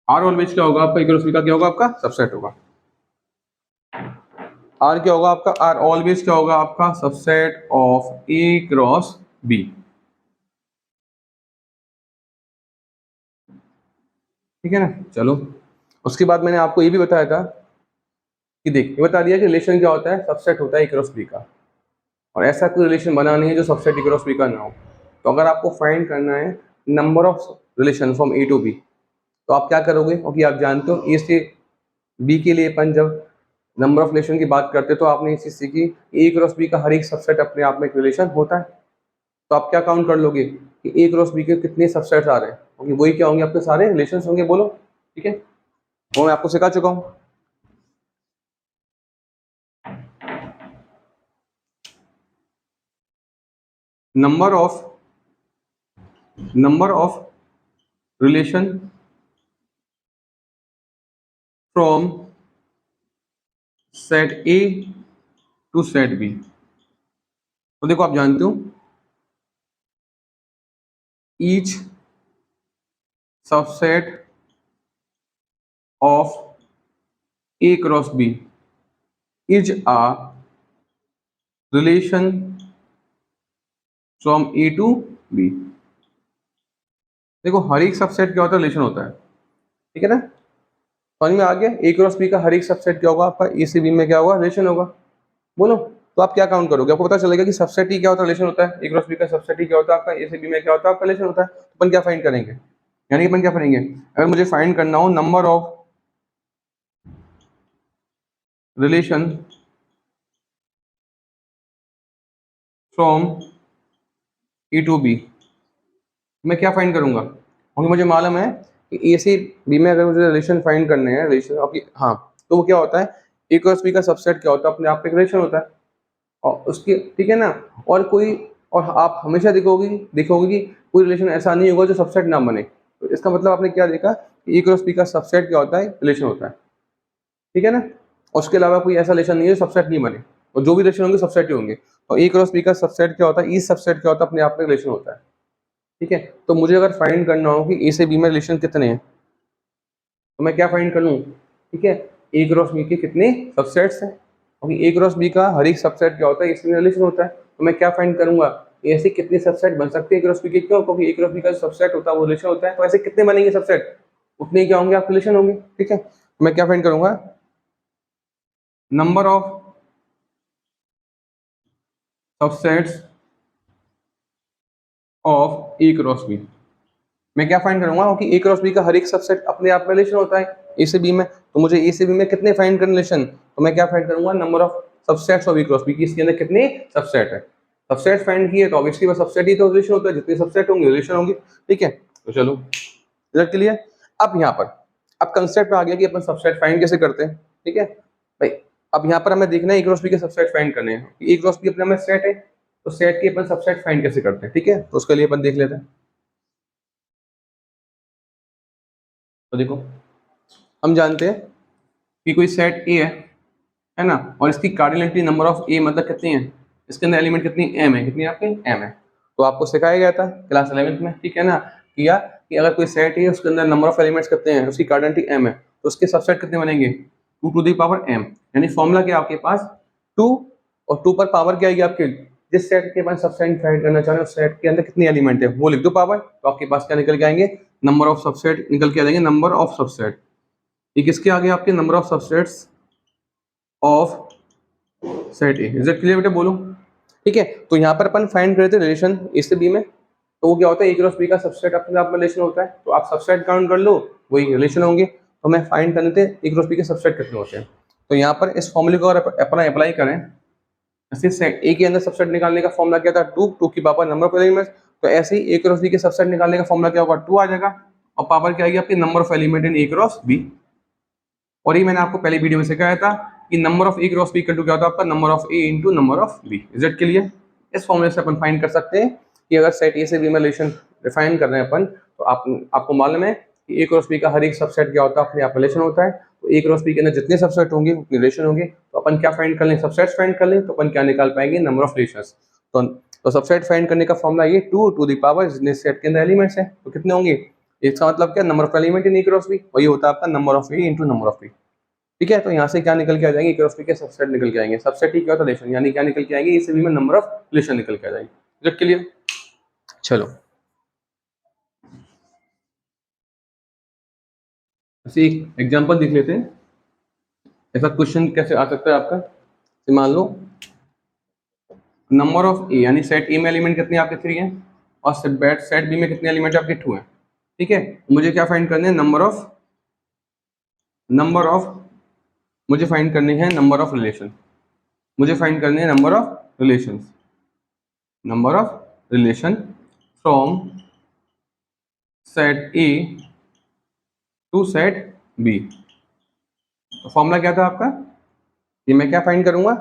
आर ऑलवेज क्या होगा आपका, ए क्रॉस बी का क्या होगा आपका सबसेट होगा। आर क्या होगा आपका, आर ऑलवेज क्या होगा आपका subset of A cross B, ठीक है ना। चलो, उसके बाद मैंने आपको ये भी बताया था कि देख ये बता दिया कि रिलेशन क्या होता है, सबसेट होता है ए क्रॉस बी का, और ऐसा कोई रिलेशन बना नहीं है जो सबसेट ए क्रॉस बी का ना हो। तो अगर आपको फाइंड करना है number of relation from A to B, तो आप क्या करोगे, क्योंकि आप जानते हो ए से बी के लिए अपन जब नंबर ऑफ रिलेशन की बात करते हैं तो आपने ये चीज सीखी, ए क्रॉस बी का हर एक सबसेट अपने आप में एक रिलेशन होता है। तो आप क्या काउंट कर लोगे कि ए क्रॉस बी के कितने सबसेट्स आ रहे हैं, क्योंकि वही क्या होंगे, आपके सारे रिलेशंस होंगे। बोलो ठीक है, वो मैं आपको सिखा चुका हूँ। Number of relation from set A to set B. तो देखो आप जानते हो each subset of A cross B is a relation from A to B. देखो हर एक सबसेट क्या होता है, रिलेशन होता है, ठीक है ना। समझ में आ गया, ए क्रॉस बी का हर एक सबसेट क्या होगा, आपका ए से बी में क्या होगा, रिलेशन होगा। बोलो, तो आप क्या काउंट करोगे, आपको पता चलेगा कि सबसेट ही क्या होता है, रिलेशन होता है। ए क्रॉस बी का सबसेट ही क्या होता है, आपका ए से बी में क्या होता है, आपका रिलेशन होता है। तो अपन क्या फाइंड करेंगे, यानी कि अपन क्या करेंगे, अगर मुझे फाइंड करना हो number of relation from A to B, मैं क्या फाइंड करूंगा, क्योंकि मुझे मालूम है कि ए से बी में अगर मुझे रिलेशन फाइंड करने हैं, रिलेशन आपकी, हाँ, तो वो क्या होता है, ए क्रॉस बी का सबसेट क्या होता है, अपने आप में एक रिलेशन होता है। और उसकी, ठीक है ना, और कोई, और आप हमेशा देखोगे देखोगे कि कोई रिलेशन ऐसा नहीं होगा जो सबसेट ना बने। तो इसका मतलब आपने क्या देखा, ए क्रॉस बी का सबसेट क्या होता है, रिलेशन होता है, ठीक है ना। और उसके अलावा कोई ऐसा रिलेशन नहीं है जो सबसेट नहीं बने, और जो भी रिलेशन होंगे सबसेट ही होंगे। और ए क्रॉस बी का सबसेट क्या होता है, ई सबसेट क्या होता है, अपने आप में रिलेशन होता है, ठीक है। तो मुझे अगर फाइंड करना हो कि ए से बी में रिलेशन कितने हैं, तो मैं क्या फाइंड कर लूँ, ठीक है, ए क्रॉस बी के कितने सबसेट्स हैं, क्योंकि ए क्रॉस बी का हर एक सबसेट क्या होता है, इसमें रिलेशन होता है। तो मैं क्या फाइंड करूंगा, ऐसे कितने सबसेट बन सकते हैं ए क्रॉस बी के, क्यों, क्योंकि ए क्रॉस बी का जो सबसेट होता है वो रिलेशन होता है। तो ऐसे कितने बनेंगे सबसेट, उतने क्या होंगे, आपके रिलेशन होंगे, ठीक है। तो मैं क्या फाइंड करूंगा, number of subsets of A cross B. मैं क्या फाइंड करूंगा, क्योंकि ए क्रॉस बी का हर एक सबसेट अपने आप में रिलेशन होता है ए से बी में। तो मुझे ए से बी में कितने फाइंड करने रिलेशन, तो मैं क्या फाइंड करूंगा, number of subsets of A cross B की, इसके अंदर कितने सबसेट है। सबसेट फाइंड किए तो ऑब्वियसली वो सबसेट ही तो रिलेशन होता है, जितने सबसेट होंगे रिलेशन होंगे, ठीक है। तो चलो रिजल्ट क्लियर। अब यहाँ पर अब कंसेप्ट आ गया कि अपन सबसेट फाइंड कैसे करते हैं, ठीक है भाई। अब यहाँ पर हमें देखना है ए क्रॉस बी के सबसेट फाइंड करने हैं, ए क्रॉस बी अपने में सेट है, तो सेट के अपन सबसेट फाइंड कैसे करते हैं, ठीक है। तो उसके लिए अपन देख लेते हैं। तो देखो हम जानते हैं कि कोई सेट ए है ना, और इसकी कार्डिनलिटी नंबर ऑफ ए मतलब कितनी है, इसके अंदर एलिमेंट कितनी, एम है, कितनी आपके, एम है। तो आपको सिखाया गया था क्लास 11th में, ठीक है ना, किया कि अगर कोई सेट है उसके अंदर नंबर ऑफ एलिमेंट्स कितने हैं, उसकी कार्डिनलिटी एम है, तो उसके सबसेट कितने बनेंगे, 2 to the power m। यानी फॉर्मूला क्या आपके पास 2, और 2 पर पावर क्या आएगी आपके, जिस सेट के पास सबसेट फाइंड करना चाह रहे हो उस सेट के अंदर कितने एलिमेंट है वो लिख दो पावर, तो आपके पास क्या निकल के आएंगे, नंबर ऑफ सबसेट निकल के आ जाएंगे, नंबर ऑफ सबसेट। ये किसके आगे आपके, number of subsets of set A. Is it clear बेटा, बोलो ठीक है। तो यहाँ पर अपन फाइंड करे थे रिलेशन ए से बी में, तो वो क्या होता है, ए क्रॉस बी का सबसेट अपने आप में रिलेशन होता है, तो आप सबसेट काउंट कर लो वही रिलेशन होंगे। तो मैं फाइंड करने थे ए क्रॉस बी के सबसेट कितने होते हैं। तो यहाँ पर इस फॉर्मूले को अगर अपन अप्लाई करें, ऐसे सेट ए के अंदर सबसेट निकालने का फॉर्मूला क्या था, 2 की पावर नंबर ऑफ एलिमेंट्स। तो ऐसे ही ए क्रॉस बी के सबसेट निकालने का फॉर्मूला क्या होगा, 2 आ जाएगा, और पावर क्या आएगी आपकी, number of element in A cross B. और ये मैंने आपको पहले वीडियो में सिखाया था कि number of A cross B equal to क्या होता है आपका, number of A into number of B. Is it clear. इस फॉर्मूले से अपन फाइंड कर सकते हैं कि अगर सेट ए से बी में रिलेशन डिफाइन कर रहे हैं अपन, तो आपको मालूम है कि ए क्रॉस बी का हर एक सबसेट क्या होता है, अपने आप रिलेशन होता है। तो ए क्रॉस बी के अंदर जितने सबसेट होंगे उतने रिलेशन होंगे। तो अपन क्या फाइंड कर लें, सबसेट्स फाइंड कर लें, तो अपन क्या निकाल पाएंगे, नंबर ऑफ रिलेशंस। तो सबसेट फाइंड करने का फॉर्मूला ये 2 to the power जितने सेट के अंदर एलिमेंट्स हैं तो कितने होंगे, इसका मतलब क्या, number of element in A cross B, वही होता है आपका number of A into number of B, ठीक है। तो यहाँ से क्या निकल के आ जाएंगे, क्रॉस के सबसेट निकल के आएंगे, सबसेट ही क्या होता है, रिलेशन, यानी क्या निकल के आएंगे, इस में नंबर ऑफ रिलेशन निकल के आ जाएंगे। जब क्लियर, चलो ऐसे एक एग्जांपल देख लेते हैं। ऐसा क्वेश्चन कैसे आ सकता है आपका, मान लो नंबर ऑफ ए, यानी सेट ए में एलिमेंट कितने आपके 3 हैं और सेट बी में कितने एलिमेंट आपके 2 हैं, ठीक है। मुझे क्या फाइंड करने हैं, नंबर ऑफ मुझे फाइंड करने हैं नंबर ऑफ रिलेशन, मुझे फाइंड करने हैं number of relation from set A to set B. तो फॉर्मूला क्या था आपका, ये मैं क्या फाइंड करूंगा,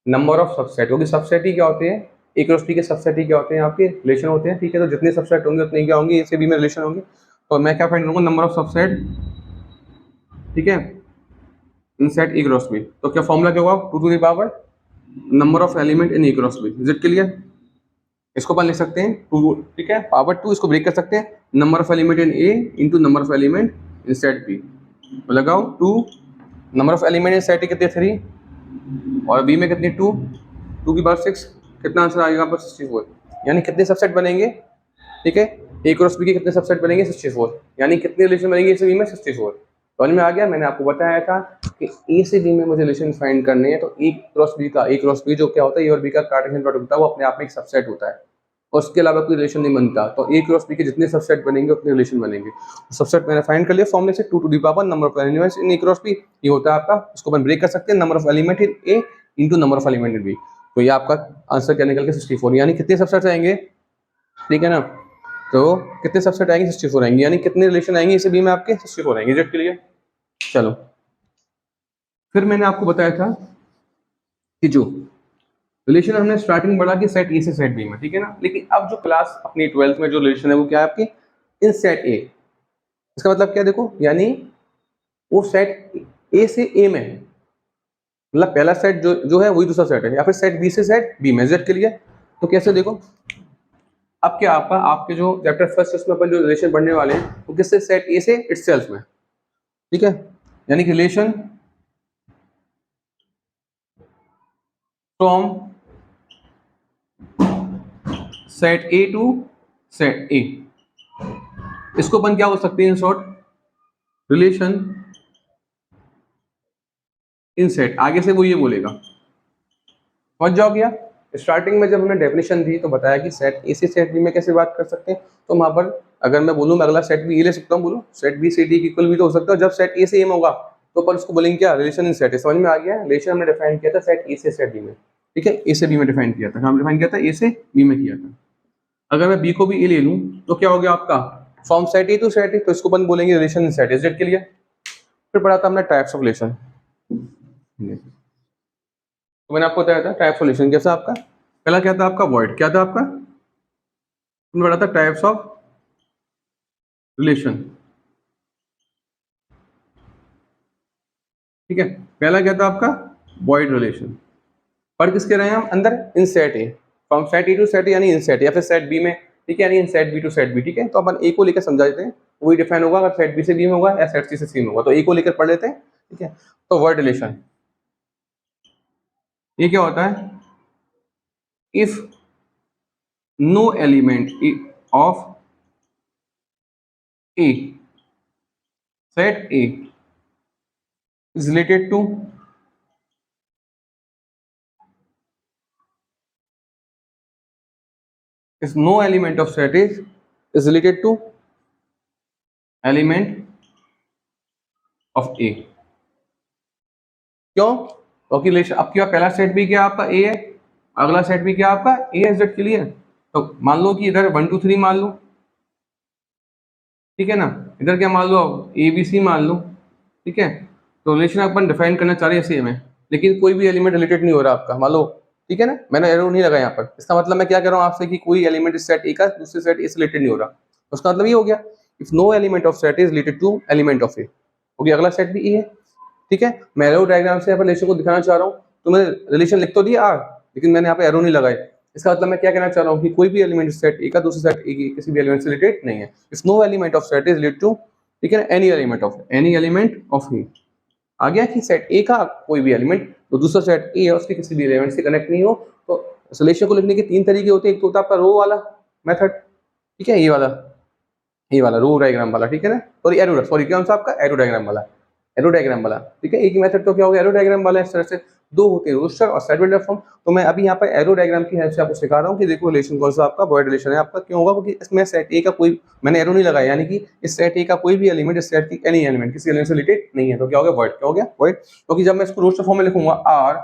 नंबर ऑफ सबसेट, क्योंकि सबसेट ही क्या होते हैं, ए क्रॉस बी के सबसेट ही क्या होते हैं, आपके रिलेशन होते हैं, ठीक है। तो जितने सबसेट होंगे उतने क्या होंगे, ए से बी में रिलेशन होंगे। तो मैं क्या फाइंड करूंगा, नंबर ऑफ सबसेट, ठीक है, in set A cross B. तो क्या फॉर्मूला क्या होगा, 2 to the power number of element in A cross B. Is it clear, इसको अपन लिख सकते हैं 2, ठीक है, पावर 2, इसको ब्रेक कर सकते हैं, number of element in A into number of element in set B. तो लगाओ 2, number of element in set A कितने 3 और बी में कितने 2, 2 की पावर 6, कितना आंसर आएगा आपका 64। यानी कितने सबसेट बनेंगे, ठीक है, ए क्रॉस बी के कितने सबसेट बनेंगे 64, यानी कितने रिलेशन बनेंगे ए से बी में 64। समझ में आ गया, मैंने आपको बताया था कि ए से बी में मुझे रिलेशन फाइंड करने हैं, तो ए क्रॉस बी जो क्या होता है, ए और बी का कार्टेशियन प्रोडक्ट होता है, वो अपने आप में एक सबसेट होता है और उसके अलावा कोई रिलेशन नहीं बनता। तो ए क्रॉस बी के जितने सबसेट बनेंगे उतने रिलेशन बनेंगे। सबसेट मैंने फाइंड कर लिया फॉर्मूले से, 2 to the power number of elements in A cross B, ये होता है आपका, इसको अपन ब्रेक कर सकते हैं, number of element in A into number of element in B. तो ये आपका आंसर क्या निकल के 64, यानी कितने सबसेट आएंगे, ठीक है ना। तो कितने सबसेट आएंगे, 64 आएंगे, यानी कितने रिलेशन आएंगे इसे बी में आपके 64 आएंगे। जेट के लिए चलो, फिर मैंने आपको बताया था कि जो रिलेशन हमने स्टार्टिंग बढ़ा कि सेट ए से सेट बी में, ठीक है ना, लेकिन अब जो क्लास अपनी 12th में जो रिलेशन है वो क्या है आपकी, इन सेट ए। इसका मतलब क्या देखो, यानी वो सेट ए से ए में है, मतलब पहला सेट जो है वही दूसरा सेट है, या फिर सेट बी से सेट बी में। जेट के लिए तो कैसे देखो, अब क्या आपका, आपके जो चैप्टर फर्स्ट उसमें अपन जो रिलेशन पढ़ने वाले हैं वो किससे, सेट ए से इटसेल्फ में, ठीक है, यानी कि relation from set A to set A. इसको अपन क्या बोल सकते हैं in short, relation in set. आगे से वो ये बोलेगा, समझ जाओ क्या। स्टार्टिंग में जब हमने डेफिनेशन दी तो बताया कि सेट ए से सेट बी में कैसे बात कर सकते हैं। तो वहां पर अगर मैं बोलूँ मैं अगला सेट बी ए ले सकता हूँ, बोलो सेट बी से डी इक्वल भी तो हो सकता है। जब सेट ए से एम होगा तो अपन उसको बोलेंगे क्या, रिलेशन इन सेट। समझ में आ गया, रिलेशन हमने डिफाइन किया था सेट ए से सेट बी में, ठीक है, ए से बी में डिफाइन किया था, हम डिफाइन किया था ए से बी में किया था। अगर मैं बी को भी ए ले लूँ तो क्या हो गया आपका, from set A to set A, तो इसको अपन बोलेंगे relation in set. Is it के लिए फिर पढ़ा था हमने टाइप्स ऑफ रिलेशन, तो मैंने आपको बताया था टाइप्स ऑफ रिलेशन कैसा आपका, पहला क्या था आपका वॉइड, क्या था आपका, मैंने पढ़ा था टाइप्स ऑफ रिलेशन, ठीक है। पहला क्या था आपका वॉइड रिलेशन, पढ़ किसके रहे हैं हम अंदर, in set A, from set A to set A यानी इन सेट, या फिर सेट बी में, ठीक है, यानी in set B to set B, ठीक है। तो अपन ए को लेकर समझा देते हैं, वही डिफाइन होगा अगर सेट बी से बी में होगा या सेट सी से सी में होगा। तो ए को लेकर पढ़ लेते हैं, ठीक है। तो वर्ड रिलेशन ये क्या होता है, if no element of a set A is related to is no element of set is related to element of A। क्यों, क्योंकि रिलेशन अब क्या, पहला सेट भी क्या आपका ए है, अगला सेट भी क्या आपका ए है। जेड के लिए तो मान लो कि इधर 1 2 3 मान लो, ठीक है ना, इधर क्या मान लो, ए बी सी मान लो, ठीक है। तो रिलेशन अपन डिफाइन करना चाह रहे हैं सेम है, लेकिन कोई भी एलिमेंट रिलेटेड नहीं हो रहा आपका, मान लो, ठीक है ना, मैंने एरो नहीं लगा यहाँ पर। इसका मतलब मैं क्या कह रहा हूँ आपसे कि कोई एलिमेंट इस सेट ए का दूसरे सेट ए से रिलेटेड नहीं हो रहा। उसका मतलब ये हो गया, if no element of set is related to element of A, हो गया, अगला सेट भी ए है, ठीक है। मैं एरो डायग्राम से यहाँ पर रिलेशन को दिखाना चाह रहा हूँ, तो मैंने रिलेशन लिख तो दिया आर, लेकिन मैंने यहाँ पे एरो नहीं लगाए। इसका मतलब मैं क्या कहना चाह रहा हूँ कि कोई भी एलिमेंट सेट ए का दूसरे सेट ए की किसी भी एलिमेंट से रिलेटेड नहीं है। If no element of set is related to, ठीक है, एनी एलिमेंट ऑफ ए। आ गया कि सेट ए का कोई भी एलिमेंट तो दूसरा सेट ए है उसके किसी भी एलिमेंट से कनेक्ट नहीं हो। तो रिलेशन को लिखने के 3 तरीके होते हैं, एक तो होता है आपका रो वाला मेथड, ठीक है, ये वाला रो डायग्राम वाला, ठीक है ना, और एरो, सॉरी क्या सा आपका एरो डायग्राम वाला, एरो डायग्राम वाला, ठीक है। एक ही मेथड तो क्या होगा, एरो डायग्राम वाला। इस तरह से दो होते हैं, रोस्टर और सेट बिल्डर फॉर्म। तो मैं अभी यहाँ पर एरो डायग्राम की हेल्प से आपको सिखा रहा हूँ कि देखो रिलेशन कौन सा आपका वॉइड रिलेशन है आपका। क्यों होगा, क्योंकि इसमें सेट ए का कोई, मैंने एरो नहीं लगाया, यानी कि इस सेट ए का कोई भी एलिमेंट इस सेट की एनी एलिमेंट किसी एलिमेंट से रिलेटेड नहीं है, तो क्या हो गया, वॉइड। क्या हो गया, वॉइड। क्योंकि जब मैं इसको रोस्टर फॉर्म में लिखूंगा आर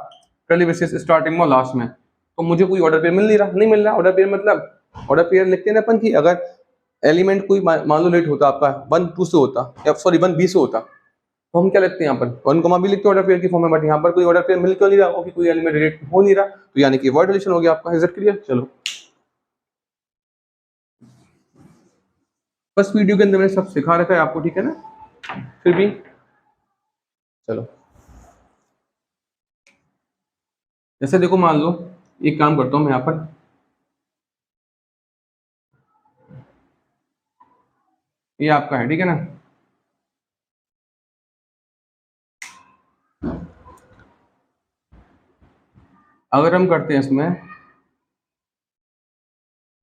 कर्ली ब्रेसेस स्टार्टिंग में लास्ट में, तो मुझे कोई ऑर्डर पेयर मिल नहीं रहा, नहीं मिल रहा। ऑर्डर पेयर मतलब ऑर्डर पेयर लिखते हैं ना अपन की, अगर एलिमेंट कोई मान लो लेट होता आपका 1 2 से होता, या सॉरी 1 B से होता, तो हम क्या लिखते हैं यहाँ पर 1 कॉमा भी लिखते हैं ऑर्डर पेयर की फॉर्म में। बट यहाँ पर कोई ऑर्डर पेयर मिल क्यों नहीं रहा, क्योंकि कोई एलिमेंट रिलेट हो नहीं रहा, तो यानी कि वर्ड रिलेशन हो गया आपका। Is it clear? चलो, बस वीडियो के अंदर मैंने सब सिखा रखा है आपको, ठीक है ना, फिर भी चलो। जैसे देखो, मान लो एक काम करता हूँ मैं यहाँ पर, ये आपका है, ठीक है ना। अगर हम करते हैं इसमें,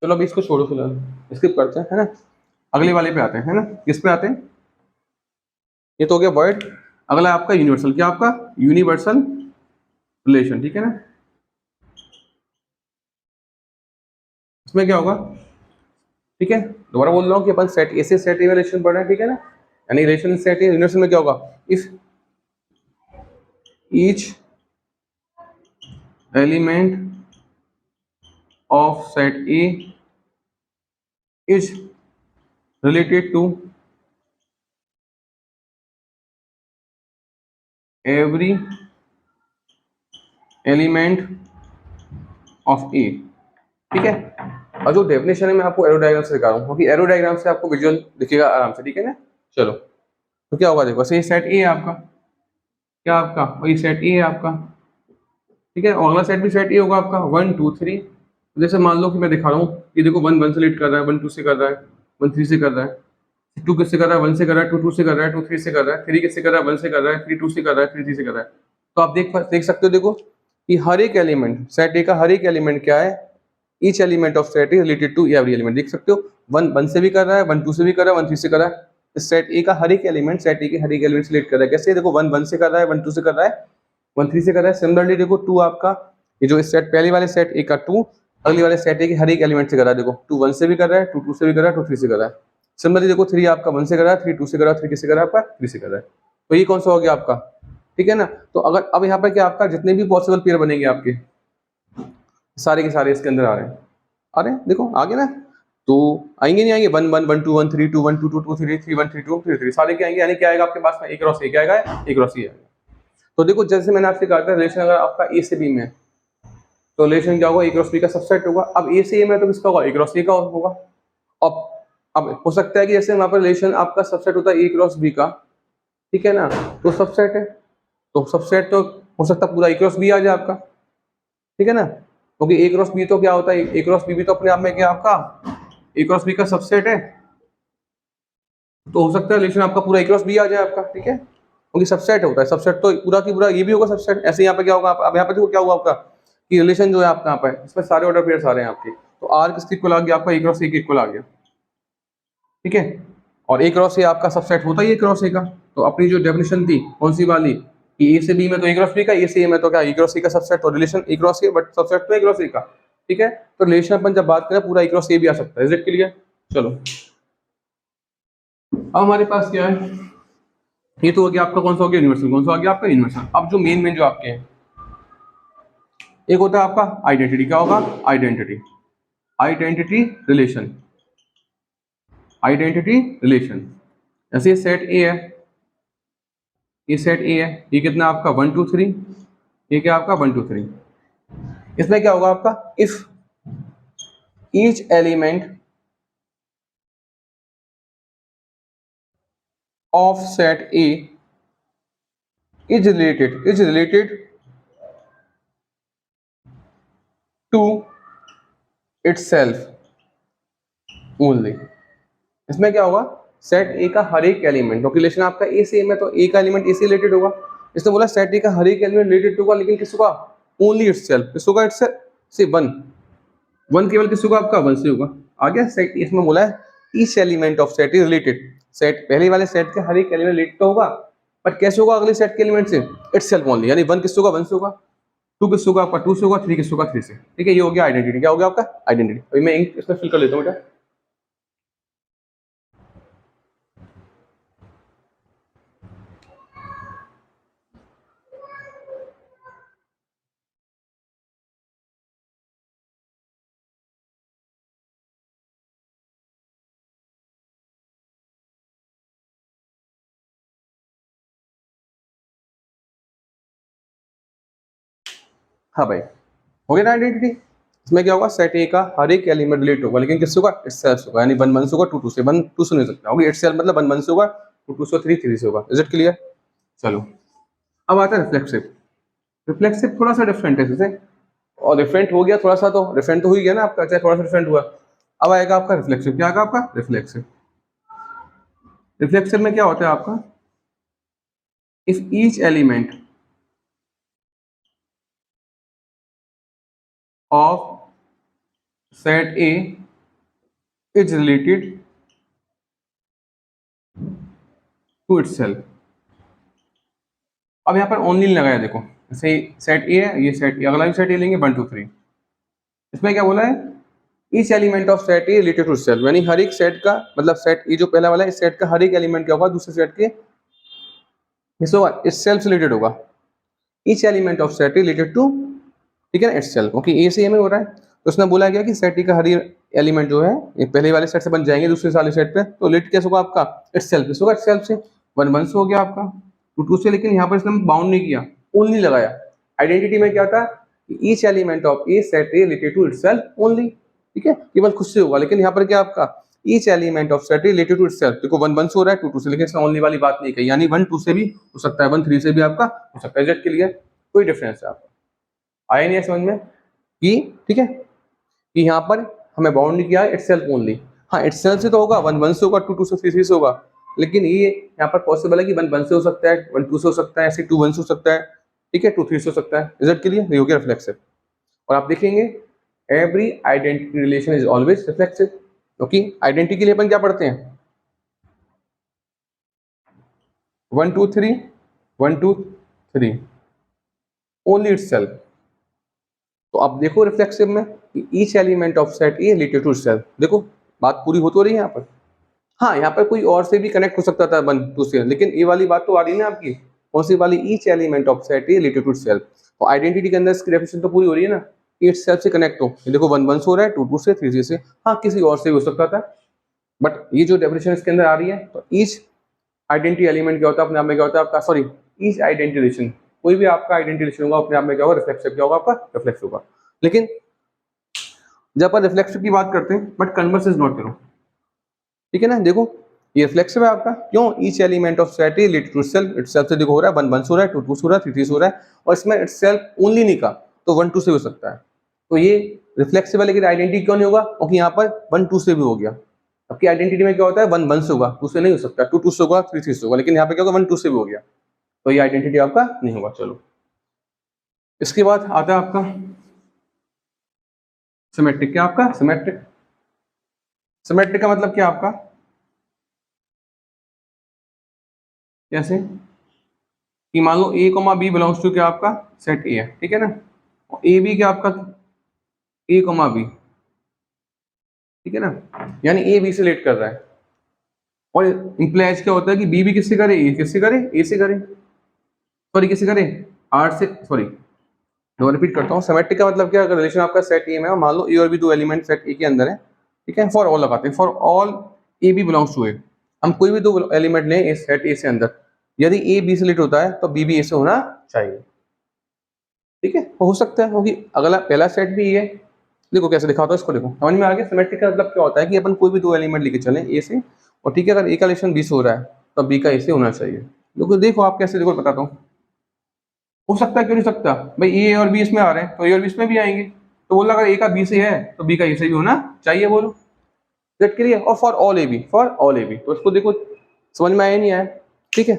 चलो अभी इसको छोड़ो फिलहाल, स्किप करते हैं, है ना। अगले वाले पे आते हैं, है ना। किस पे आते हैं, ये तो हो गया वर्ड। अगला आपका यूनिवर्सल, क्या आपका यूनिवर्सल रिलेशन, ठीक है ना। इसमें क्या होगा, ठीक है, दोबारा बोल रहा हूँ कि अपन सेट ए से सेट ए रिलेशन पढ़ रहे हैं, ठीक है ना। यानी रिलेशन सेट ए यूनिवर्सल में क्या होगा, if each element of set A is related to every element of A, ठीक है। और जो डेफिनेशन है मैं आपको एरो डायग्राम से दिखा रहा हूँ, क्योंकि एरो डायग्राम से आपको विजुअल दिखेगा आराम से, ठीक है ना। चलो, तो क्या होगा, देखो ये सेट ए है आपका, क्या आपका वही सेट ए है आपका, ठीक है। और अगला सेट भी सेट ए होगा आपका 1 2 3। जैसे मान लो कि मैं दिखा रहा हूँ कि देखो 1 1 से लीड कर रहा है, 1 2 से कर रहा है, 1 3 से कर रहा है, 2 किससे कर रहा है, 1 से कर रहा है, 2 2 से कर रहा है, 2 3 से कर रहा है, 3 किससे कर रहा है, 1 से कर रहा है, 3 2 से कर रहा है, 3 3 से कर रहा है। तो आप देख सकते हो, देखो कि हर एक एलिमेंट सेट ए का, हर एक एलिमेंट क्या है, each element of set is related to every element. देख सकते हो 1 1 से भी कर रहा है, 1 2 से भी कर रहा है, 1 3 से कर रहा है। इस सेट ए का हर एक एलिमेंट सेट ए के हर एक एलिमेंट से रिलेट कर रहा है। कैसे, देखो 1 1 से कर रहा है, 1 2 से कर रहा है, 1 3 से कर रहा है। सिमिलरली देखो 2 आपका, ये जो इस सेट पहले वाले सेट ए का 2 अगले वाले सेट ए के हर एक एलिमेंट से कर रहा है। देखो 2 1 से भी कर रहा है, 2 2 से भी कर रहा है, 2 3 से कर रहा है। सिमिलरली देखो 3 आपका 1 से कर रहा है, 3 2 से कर रहा है, 3 किससे कर रहा है आपका, 3 से कर रहा है। तो ये कौन सा हो गया आपका, ठीक है ना। तो अगर अब यहाँ पर क्या आपका जितने भी पॉसिबल पेयर बनेंगे आपके, सारे के सारे इसके अंदर आ रहे हैं, आ रहे हैं, देखो आगे ना। तो आएंगे नहीं आएंगे, 1 1 1 2 1 3 2 1 2 2 2 3 3 1 3 2 3 3 सारे के आएंगे। यानी क्या आएगा आपके पास में, एक क्रॉस ए क्या आएगा, एक क्रॉस ए आएगा। तो देखो जैसे मैंने आपसे कहा था, रिलेशन अगर आपका ए से बी में है, तो रिलेशन क्या होगा, ए क्रॉस बी का सबसेट होगा। अब ए से ए में तो किसका होगा, ए क्रॉस ए का होगा। अब हो सकता है कि जैसे वहां पर रिलेशन आपका सबसेट होता है ए क्रॉस बी का, ठीक है ना, तो सबसेट है, तो सबसेट तो हो सकता है पूरा ए क्रॉस बी आ जाए आपका, ठीक है ना। क्योंकि ए क्रॉस बी तो क्या होता है, ए क्रॉस बी भी तो अपने आप में क्या आपका ए क्रॉस बी का सबसेट है। तो हो सकता है रिलेशन आपका पूरा ए क्रॉस बी आ जाए आपका, ठीक है, क्योंकि सबसेट होता है। सबसेट तो पूरा की पूरा ये भी होगा सबसेट। ऐसे यहाँ पे क्या होगा, अब यहाँ पे देखो क्या हुआ आपका कि रिलेशन जो है आपका यहाँ पे, इसमें सारे ऑर्डर पेयर्स आ रहे हैं आपके। तो आर किसके इक्वल आ गया आपका, ए क्रॉस ए के इक्वल आ गया, ठीक है। और ए क्रॉस ए आपका सबसेट होता ही ए क्रॉस ए का। तो अपनी जो डेफिनेशन थी कौन सी वाली, कि ए से बी में तो ए क्रॉस बी का, ए से ए में तो क्या ए क्रॉस ए का सबसेट, तो relation A cross A, but subset तो ए क्रॉस ए का, ठीक है। तो रिलेशन अपन जब बात करें पूरा ए क्रॉस ए भी आ सकता है। Is it clear? चलो, अब हमारे पास क्या है, ये तो हो गया आपका कौन सा हो गया, यूनिवर्सल। कौन सा हो गया आपका, यूनिवर्सल। अब जो मेन जो आपके हैं, एक होता है आपका आइडेंटिटी, क्या होगा, identity, identity relation, identity relation. जैसे ये सेट ए है, ये सेट ए है, ये कितना आपका 1 2 3, ये क्या आपका 1 2 3। इसमें क्या होगा आपका, if each element of set A is related to itself only. इसमें क्या होगा, सेट ए का हर एक एलिमेंट, क्योंकि रिलेशन आपका ए से ए में, तो ए का एलिमेंट ए से रिलेटेड होगा। इसने बोला सेट ए का हर एक एलिमेंट रिलेटेड होगा, लेकिन किसका, ओनली इटसेल्फ, किसका, इटसेल्फ से 1 1 केवल किसका आपका 1 से होगा। आगे सेट इसमें बोला है each element of set is related, set पहले वाले सेट के हर एक एलिमेंट रिलेटेड होगा, बट कैसे होगा अगले सेट के एलिमेंट से? इटसेल्फ ओनली, यानी 1 किससे होगा? 1 से होगा, 2 किससे होगा? आपका 2 से होगा, 3 किससे होगा? 3 से। ठीक है, ये हो गया आइडेंटिटी। क्या हो गया आपका? आइडेंटिटी। अभी मैं इंक इसमें फिल कर लेता हूँ बेटा। हाँ भाई, हो गया ना आइडेंटिटी। इसमें क्या होगा? सेट ए का हर एक एलिमेंट रिलेट होगा, लेकिन किससे होगा? इटसेल्फ होगा, यानी 1 1 से होगा, 2 2 से। 1 2 से नहीं हो सकता, होगी इटसेल्फ मतलब 1 1 से होगा, 2 2 से, 3 3 से होगा। Is it clear? चलो, अब आता है रिफ्लेक्सिव। रिफ्लेक्सिव थोड़ा सा डिफरेंट है जैसे, और डिफरेंट हो गया थोड़ा सा, तो डिफरेंट तो हो ही गया ना आपका, चाहे थोड़ा सा डिफरेंट हुआ। अब आएगा आपका रिफ्लेक्सिव। क्या आएगा आपका? रिफ्लेक्सिव। रिफ्लेक्सिव में क्या होता है आपका? If each element of set A is related to itself. अब यहाँ पर ओनली लगाया, देखो जैसे सेट ए है, ये सेट ए, अगला भी सेट ए लेंगे 1 2 3। इसमें क्या बोला है? Each element of set A related to self, यानी हर एक सेट का, मतलब सेट ए जो पहला वाला है, इस सेट का हर एक एलिमेंट क्या होगा? दूसरे सेट के हिस्सों का इस सेल्फ से रिलेटेड होगा। Each element of set related to, ठीक है ना, इट्स सेल्फ। ओके, ए से में हो रहा है, तो उसने बोला गया कि सेट ए का हर एलिमेंट जो है ये पहले वाले सेट से बन जाएंगे दूसरे वाले सेट पे, तो रिलेट कैसे होगा आपका? इट्स सेल्फ होगा, इट्स सेल्फ से। 1 1 से हो गया आपका, 2 2 से, लेकिन यहाँ पर इसने बाउंड नहीं किया, ओनली लगाया। आइडेंटिटी में क्या था? Each element of a set A related to itself only, ठीक है, केवल खुद से होगा। लेकिन यहाँ पर क्या आपका? Each element of set related to itself. देखो 1 1 से हो रहा है, 2 2 से, लेकिन इसने ओनली वाली बात नहीं कही, यानी 1 2 से भी हो सकता है, 1 3 से भी आपका हो सकता है। जेट के लिए कोई डिफरेंस है आपका, आया नहीं है समझ में? कि ठीक है, कि यहाँ पर हमें बाउंड नहीं किया है इटसेल्फ ओनली। हाँ, इटसेल्फ से तो होगा, 1 1 से होगा, 2 2 से, 3 3 से होगा, लेकिन ये यहाँ पर पॉसिबल है कि 1 1 से हो सकता है, 1 2 से हो सकता है, ऐसे 2 1 से हो सकता है, ठीक है, 2 3 से हो सकता है। रिजल्ट के लिए ये हो गया रिफ्लेक्सिव। और आप देखेंगे every identity relation is always reflexive, क्योंकि आइडेंटिटी के लिए अपन क्या पढ़ते हैं? 1 2 3 1 2 3 ओनली इटसेल्फ। तो आप देखो रिफ्लेक्सिव में, each element of set A related to itself. देखो बात पूरी हो तो रही है यहाँ पर। हाँ, यहाँ पर कोई और से भी कनेक्ट हो सकता था 1 2 से, लेकिन ये वाली बात तो आ रही है ना आपकी, कौन सी वाली? Each element of set A related to itself. तो आइडेंटिटी के अंदर इसकी डेफिनेशन तो पूरी हो रही है ना, इटसेल्फ से कनेक्ट हो। ये देखो 1 1 से हो रहा है, 2 2 से, 3 3 से, हाँ किसी और से भी हो सकता था, बट ये जो डेफिनेशन इसके अंदर आ रही है, तो ईच आइडेंटिटी एलिमेंट क्या होता है अपने आप में? क्या होता है आपका? सॉरी, ईच आइडेंटिटी रिलेशन, कोई भी आपका आइडेंटिटी रिलेशन होगा अपने आप में क्या होगा? रिफ्लेक्सिव। क्या होगा आपका? रिफ्लेक्सिव होगा। लेकिन जब अपन रिफ्लेक्सिव की बात करते हैं, but converse is not true, ठीक है ना। देखो ये रिफ्लेक्सिव है आपका, क्यों? Each element of set is related to itself. Itself से देखो हो रहा है, 1 1 से हो रहा है, 2 2 से हो रहा है, 3 3 से हो रहा है, और इसमें इटसेल्फ ओनली नहीं का, तो 1 2 से हो सकता है। तो ये रिफ्लेक्सिव है, लेकिन आइडेंटिटी क्यों नहीं होगा? क्योंकि यहाँ पर 1 2 से भी हो गया। आपकी आइडेंटिटी में क्या होता है? 1 1 से होगा, 2 से नहीं हो सकता, 2 2 से होगा, 3 3 से होगा, लेकिन यहाँ पे क्या होगा? 1 2 से भी हो गया, तो ये आइडेंटिटी आपका नहीं होगा। चलो, इसके बाद आता है आपका सिमेट्रिक। क्या आपका? सिमेट्रिक। सिमेट्रिक का मतलब क्या आपका? कैसे? कि मान लो ए कोमा बी बिलोंग्स टू क्या आपका? सेट ए है, ठीक है ना, और ए बी क्या आपका? ए कोमा बी, ठीक है ना, यानी ए बी से रिलेट कर रहा है, और इंप्लाइज क्या होता है कि बी भी किससे करे? ए किससे करे? ए से करे, सॉरी किससे करे? आर से, सॉरी दो रिपीट करता हूँ। सिमेट्रिक का मतलब क्या? अगर रिलेशन आपका सेट ए में है, मान लो ए और बी दो एलिमेंट सेट ए के अंदर है, ठीक है, फॉर ऑल लगाते हैं, for all A B belongs to A. हम कोई भी दो एलिमेंट लें इस सेट ए से अंदर, यदि ए बी से रिलेट होता है तो बी भी ए से होना चाहिए, ठीक है, हो सकता है क्योंकि अगला पहला सेट भी ये, देखो कैसे दिखाता हूँ इसको, देखो समझ में आ गया। सिमेट्रिक का मतलब क्या होता है कि अपन कोई भी दो एलिमेंट लेके चलें ए से, और ठीक है, अगर ए का रिलेशन बी से हो रहा है तो बी का ए से होना चाहिए। देखो देखो आप कैसे, देखो बताता हूँ। हो सकता है, क्यों नहीं सकता भाई? ए और बी इसमें आ रहे हैं तो ए और बी इसमें भी आएंगे, तो बोला अगर ए का बी से है तो बी का ए से भी होना चाहिए, बोलो सेट के लिए। और for all A B, for all A B, तो इसको देखो समझ में आया नहीं आया? ठीक है,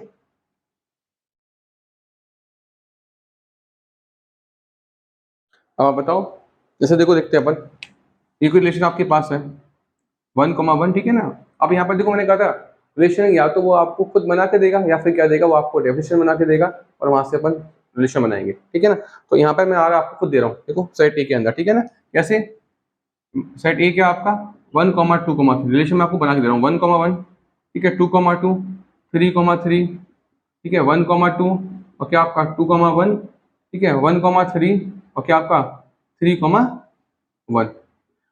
अब आप बताओ। जैसे देखो देखते हैं अपन, ये कोई रिलेशन आपके पास है 1 1, ठीक है ना। अब यहाँ पर देखो मैंने कहा था रिलेशन या तो वो आपको खुद बना के देगा या फिर क्या देगा, वो आपको डेफिनेशन बना के देगा और वहां से अपन रिलेशन बनाएंगे, ठीक है ना। तो यहाँ पर मैं आ रहा आपको खुद दे रहा हूँ, देखो सेट ए के अंदर, ठीक है ना। कैसे, सेट ए क्या आपका 1,2,3 रिलेशन मैं आपको बना के दे रहा हूँ, 1,1, ठीक है, 2,2, 3,3, ठीक है, 1,2 और क्या आपका 2,1, ठीक है, 1,3 और क्या आपका 3,1।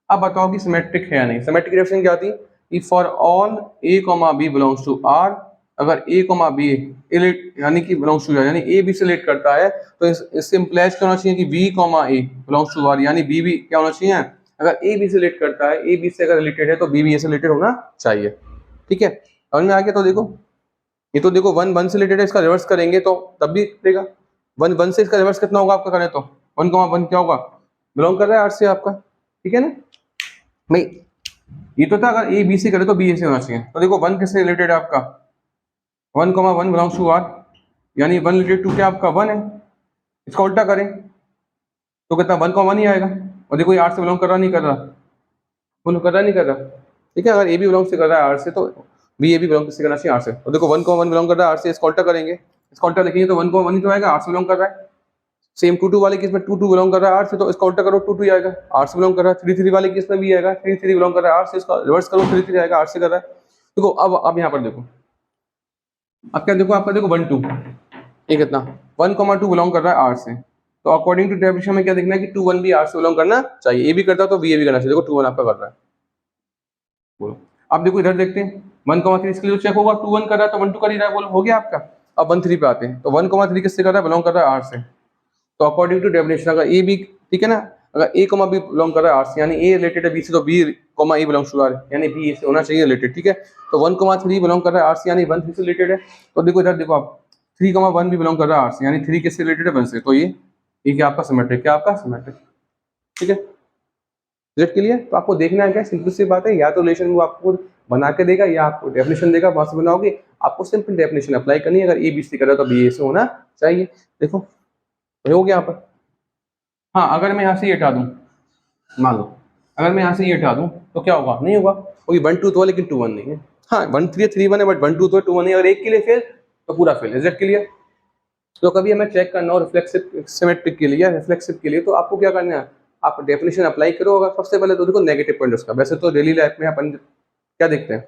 अब बताओ कि सिमेट्रिक है या नहीं। सिमेट्रिक डेफिनेशन क्या थी कि for all A comma B belongs to R, अगर ए कॉमा बी यानी कि बिलोंग्स टू यानी ए बी से रिलेट करता है, तो इससे इम्प्लाइज क्या होना चाहिए कि B comma A belongs to R, यानी बी भी क्या होना चाहिए, अगर ए बी से रिलेट करता है, ए बी से अगर रिलेटेड है तो बी भी ए से रिलेटेड होना चाहिए, ठीक है। समझ में आ गया। तो देखो ये तो देखो 1,1 से रिलेटेड है, इसका रिवर्स करेंगे तो तब भी देगा 1,1 से इसका रिवर्स कितना होगा आपका करें तो 1,1 क्या होगा, बिलोंग कर रहा है आर से आपका, ठीक है ना भाई। ये तो था अगर ए बी से करे तो बी ए से होना चाहिए। तो देखो 1 किससे रिलेटेड है आपका 1,1 बिलोंग्स टू आर, यानी 1 रिलेटेड टू क्या आपका 1 है। इसका उल्टा करें तो कितना 1,1 ही आएगा। और देखो ये आर से बिलोंग कर रहा नहीं कर रहा, बोलो कर रहा नहीं कर रहा, ठीक है। अगर ए बी बिलोंग से कर रहा है आर से तो बी ए भी बिलोंग किससे करना चाहिए आर से। तो देखो 1,1 बिलोंग कर रहा है आर से, इसका उल्टा करेंगे, इसका उल्टा लिखेंगे तो 1,1 ही तो आएगा, आर से बिलोंग कर रहा है। सेम 2,2 वाले केस में 2,2 बिलोंग कर रहा है आर से, तो इसका उल्टा करो 2,2 आएगा, आर से बिलोंग कर रहा है। 3,3 वाले केस में भी आएगा, 3,3 बिलोंग कर रहा है आर से, इसका रिवर्स करो 3,3 आएगा, आर से कर रहा है। देखो अब यहाँ पर देखो, अब क्या देखो आपका देखो 1,2 ये कितना 1,2 बिलोंग कर रहा है आर से, तो अकॉर्डिंग टू डेफिनेशन में क्या देखना है कि 2,1 भी आर से बिलोंग करना चाहिए। ए भी करता तो बी ए भी करना चाहिए। देखो 2,1 आपका कर रहा है, बोलो। अब देखो इधर देखते हैं 1,3 इसके लिए चेक होगा, 2,1 कर रहा है तो 1,2 कर ही रहा है, बोलो हो गया आपका। अब 1,3 पे आते हैं तो 1,3 किससे कर रहा है, बिलोंग कर रहा है आर से। तो अकॉर्डिंग टू डेफिनेशन अगर ए बी, ठीक है ना, अगर ए कॉमा बी बिलोंग कर रहा है आर से यानी ए रिलेटेड है बी से, तो B comma A belongs to R यानी बी ए से होना चाहिए रिलेटेड, ठीक है। तो 1,3 बिलोंग कर रहा है आर से यानी 1,3 से रिलेटेड है। तो देखो इधर देखो आप 3,1 भी बिलोंग कर रहा है आर से यानी 3 किससे रिलेटेड है 1 से, तो ये क्या आपका सिमेट्रिक, क्या आपका सिमेट्रिक, ठीक है। रिजल्ट के लिए तो आपको देखना है क्या, सिंपल सी बात है, या तो रिलेशन वो आपको बना के देगा या आपको डेफिनेशन देगा, वहां से बनाओगे। आपको सिंपल डेफिनेशन अप्लाई करनी है, अगर ए बी सी कर रहा है तो बी ए से होना चाहिए। देखो हो गया यहाँ पर। हाँ अगर मैं यहाँ से ये हटा दूँ, मान लो अगर मैं यहाँ से ये हटा दूँ तो क्या होगा, नहीं होगा, क्योंकि 1,2 तो है लेकिन 2,1 नहीं है। हाँ 1,3 3,1 है बट 1,2 तो है 2,1 नहीं, अगर एक के लिए फेल तो पूरा फेल। रिजल्ट के लिए तो कभी हमें चेक करना हो रिफ्लेक्सिव सिमेट्रिक के लिए या रिफ्लेक्सिव के लिए, तो आपको क्या करना है, आप डेफिनेशन अप्लाई करो। अगर सबसे पहले तो देखो नेगेटिव पॉइंट उसका, वैसे तो डेली लाइफ में अपन क्या देखते हैं,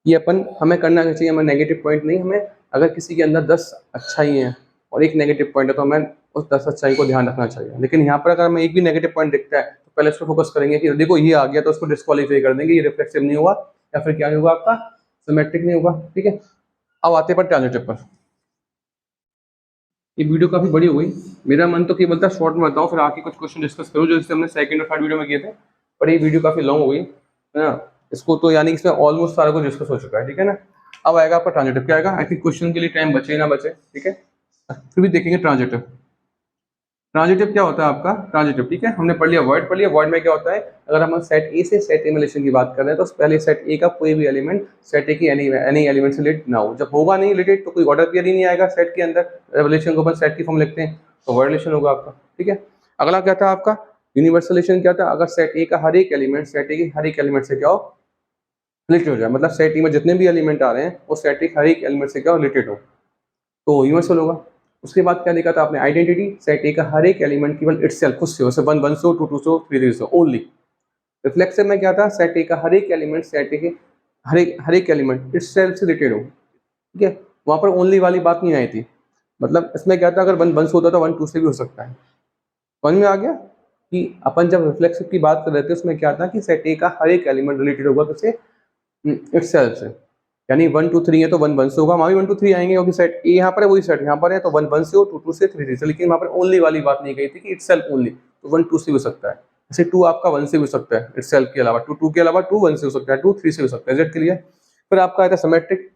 ये अपन हमें करना चाहिए, हमें नेगेटिव पॉइंट नहीं, हमें अगर किसी के अंदर 10 अच्छाई है और एक नेगेटिव पॉइंट है तो हमें उस 10 अच्छाई को ध्यान रखना चाहिए। लेकिन यहाँ पर अगर हमें एक भी नेगेटिव पॉइंट दिखता है तो पहले उसको फोकस करेंगे कि देखो ये आ गया तो उसको डिस्क्वालीफाई कर देंगे, ये रिफ्लेक्सिव नहीं हुआ या फिर क्या नहीं होगा आपका सिमेट्रिक नहीं होगा, ठीक है। अब आते पर ट्रांजिटिव पर। ये वीडियो काफी बड़ी हो गई, मेरा मन तो केवल था शॉर्ट में बताऊं, फिर आके कुछ क्वेश्चन डिस्कस करूं जो जैसे हमने सेकंड और थर्ड वीडियो में किए थे, पर ये वीडियो काफी लॉन्ग हो गई है ना। इसको तो यानी इसमें ऑलमोस्ट सारा कुछ डिस्कस हो चुका है, ठीक है ना। अब आएगा आपका ट्रांजिटिव, क्या आएगा, आई थिंक क्वेश्चन के लिए टाइम बचे ना बचे, ठीक है, फिर भी देखेंगे ट्रांजिटिव। ट्रांजिटिव क्या होता है आपका, ट्रांजिटिव ठीक है, हमने पढ़ लिया वर्ड पढ़ लिया। वर्ड में क्या होता है, अगर हम सेट ए से सेट ए में रिलेशन की बात कर रहे हैं तो पहले सेट ए का कोई भी एलिमेंट सेट ए की एनी एलिमेंट से रिलेट ना हो। जब होगा नहीं रिलेटेड तो कोई ऑर्डर पेयर ही नहीं आएगा सेट के अंदर। रिलेशन को अपन सेट की फॉर्म लिखते हैं तो वर्ड रिलेशन होगा आपका, ठीक है। अगला क्या था आपका यूनिवर्सल रिलेशन, क्या था, अगर सेट ए का हर एक एलिमेंट सेट ए की हर एक एलिमेंट से क्या हो रिलेटेड हो जाए, मतलब सेट ए में जितने भी एलिमेंट आ रहे हैं वो सेट ए हर एक एलिमेंट से क्या रिलेटेड हो, तो यूनिवर्सल होगा। उसके बाद क्या देखा था आपने, आइडेंटिटी, सेट ए का हर एक एलिमेंट केवल इटसेल्फ खुद से हो, 1 से 2 से 3 से ओनली। रिफ्लेक्सिव में क्या था, सेट ए का हर एक एलिमेंट सेट ए के हर एक एलिमेंट इटसेल्फ से रिलेटेड हो, ठीक है। वहां पर ओनली वाली बात नहीं आई थी, मतलब इसमें क्या था, अगर 1 से होता तो 1 2 से भी हो सकता है। समझ में आ गया कि अपन जब रिफ्लेक्सिव की बात कर रहे थे उसमें क्या था कि सेट ए का हर एक एलिमेंट रिलेटेड होगा तो से इटसेल्फ से, यानी 1 2 3 है तो 1 1 से होगा, वहाँ भी 1 2 3 आएंगे क्योंकि सेट ए यहाँ पर है वही सेट यहाँ पर है, तो 1 1 से हो, 2 2 से, 3 3 से। लेकिन वहाँ पर ओनली वाली बात नहीं कही थी कि इटसेल्फ ओनली, तो 1 2 से हो सकता है, जैसे 2 आपका 1 से भी हो सकता है इटसेल्फ के अलावा, 2 2 के अलावा 2 1 से हो सकता है, 2 3 से हो सकता है, जेड के लिए। फिर आपका आता है सिमेट्रिक।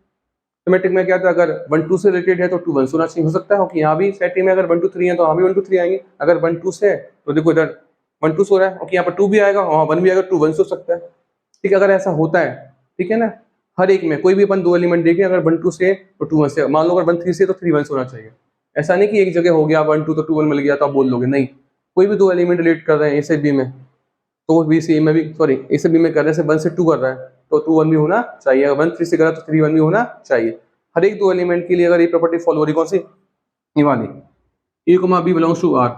सिमेट्रिक में क्या था, अगर 1 2 से रिलेटेड है तो 2 1 से होना चाहिए, हो सकता है क्योंकि यहाँ भी सेट ए में अगर 1 2 3 है तो यहाँ भी 1 2 3 आएंगे। अगर 1 2 से है तो देखो इधर 1 2 से हो रहा है, यहाँ पर 2 भी आएगा, वहाँ 1 भी आएगा, 2 1 से हो सकता है, ठीक है। अगर ऐसा होता है, ठीक है ना, हर एक में कोई भी अपन 2 एलिमेंट देखें, अगर 1 2 से तो 2 1 से, मान लो अगर 1 3 से तो 3 1 से होना चाहिए। ऐसा नहीं कि एक जगह हो गया 1 2 तो 2 1 मिल गया तो आप बोल लोगे, नहीं, कोई भी 2 एलिमेंट रिलेट कर रहे हैं ए से बी में तो बी से ए में भी, सॉरी ए से बी में कर रहे हैं 1 से 2 कर रहा है तो 2 1 भी होना चाहिए, अगर 1 3 से करा तो 3 1 भी होना चाहिए। हर एक दो एलिमेंट के लिए अगर ये प्रॉपर्टी फॉलो हो रही, कौन सी, ये वाली, A comma B belongs to R,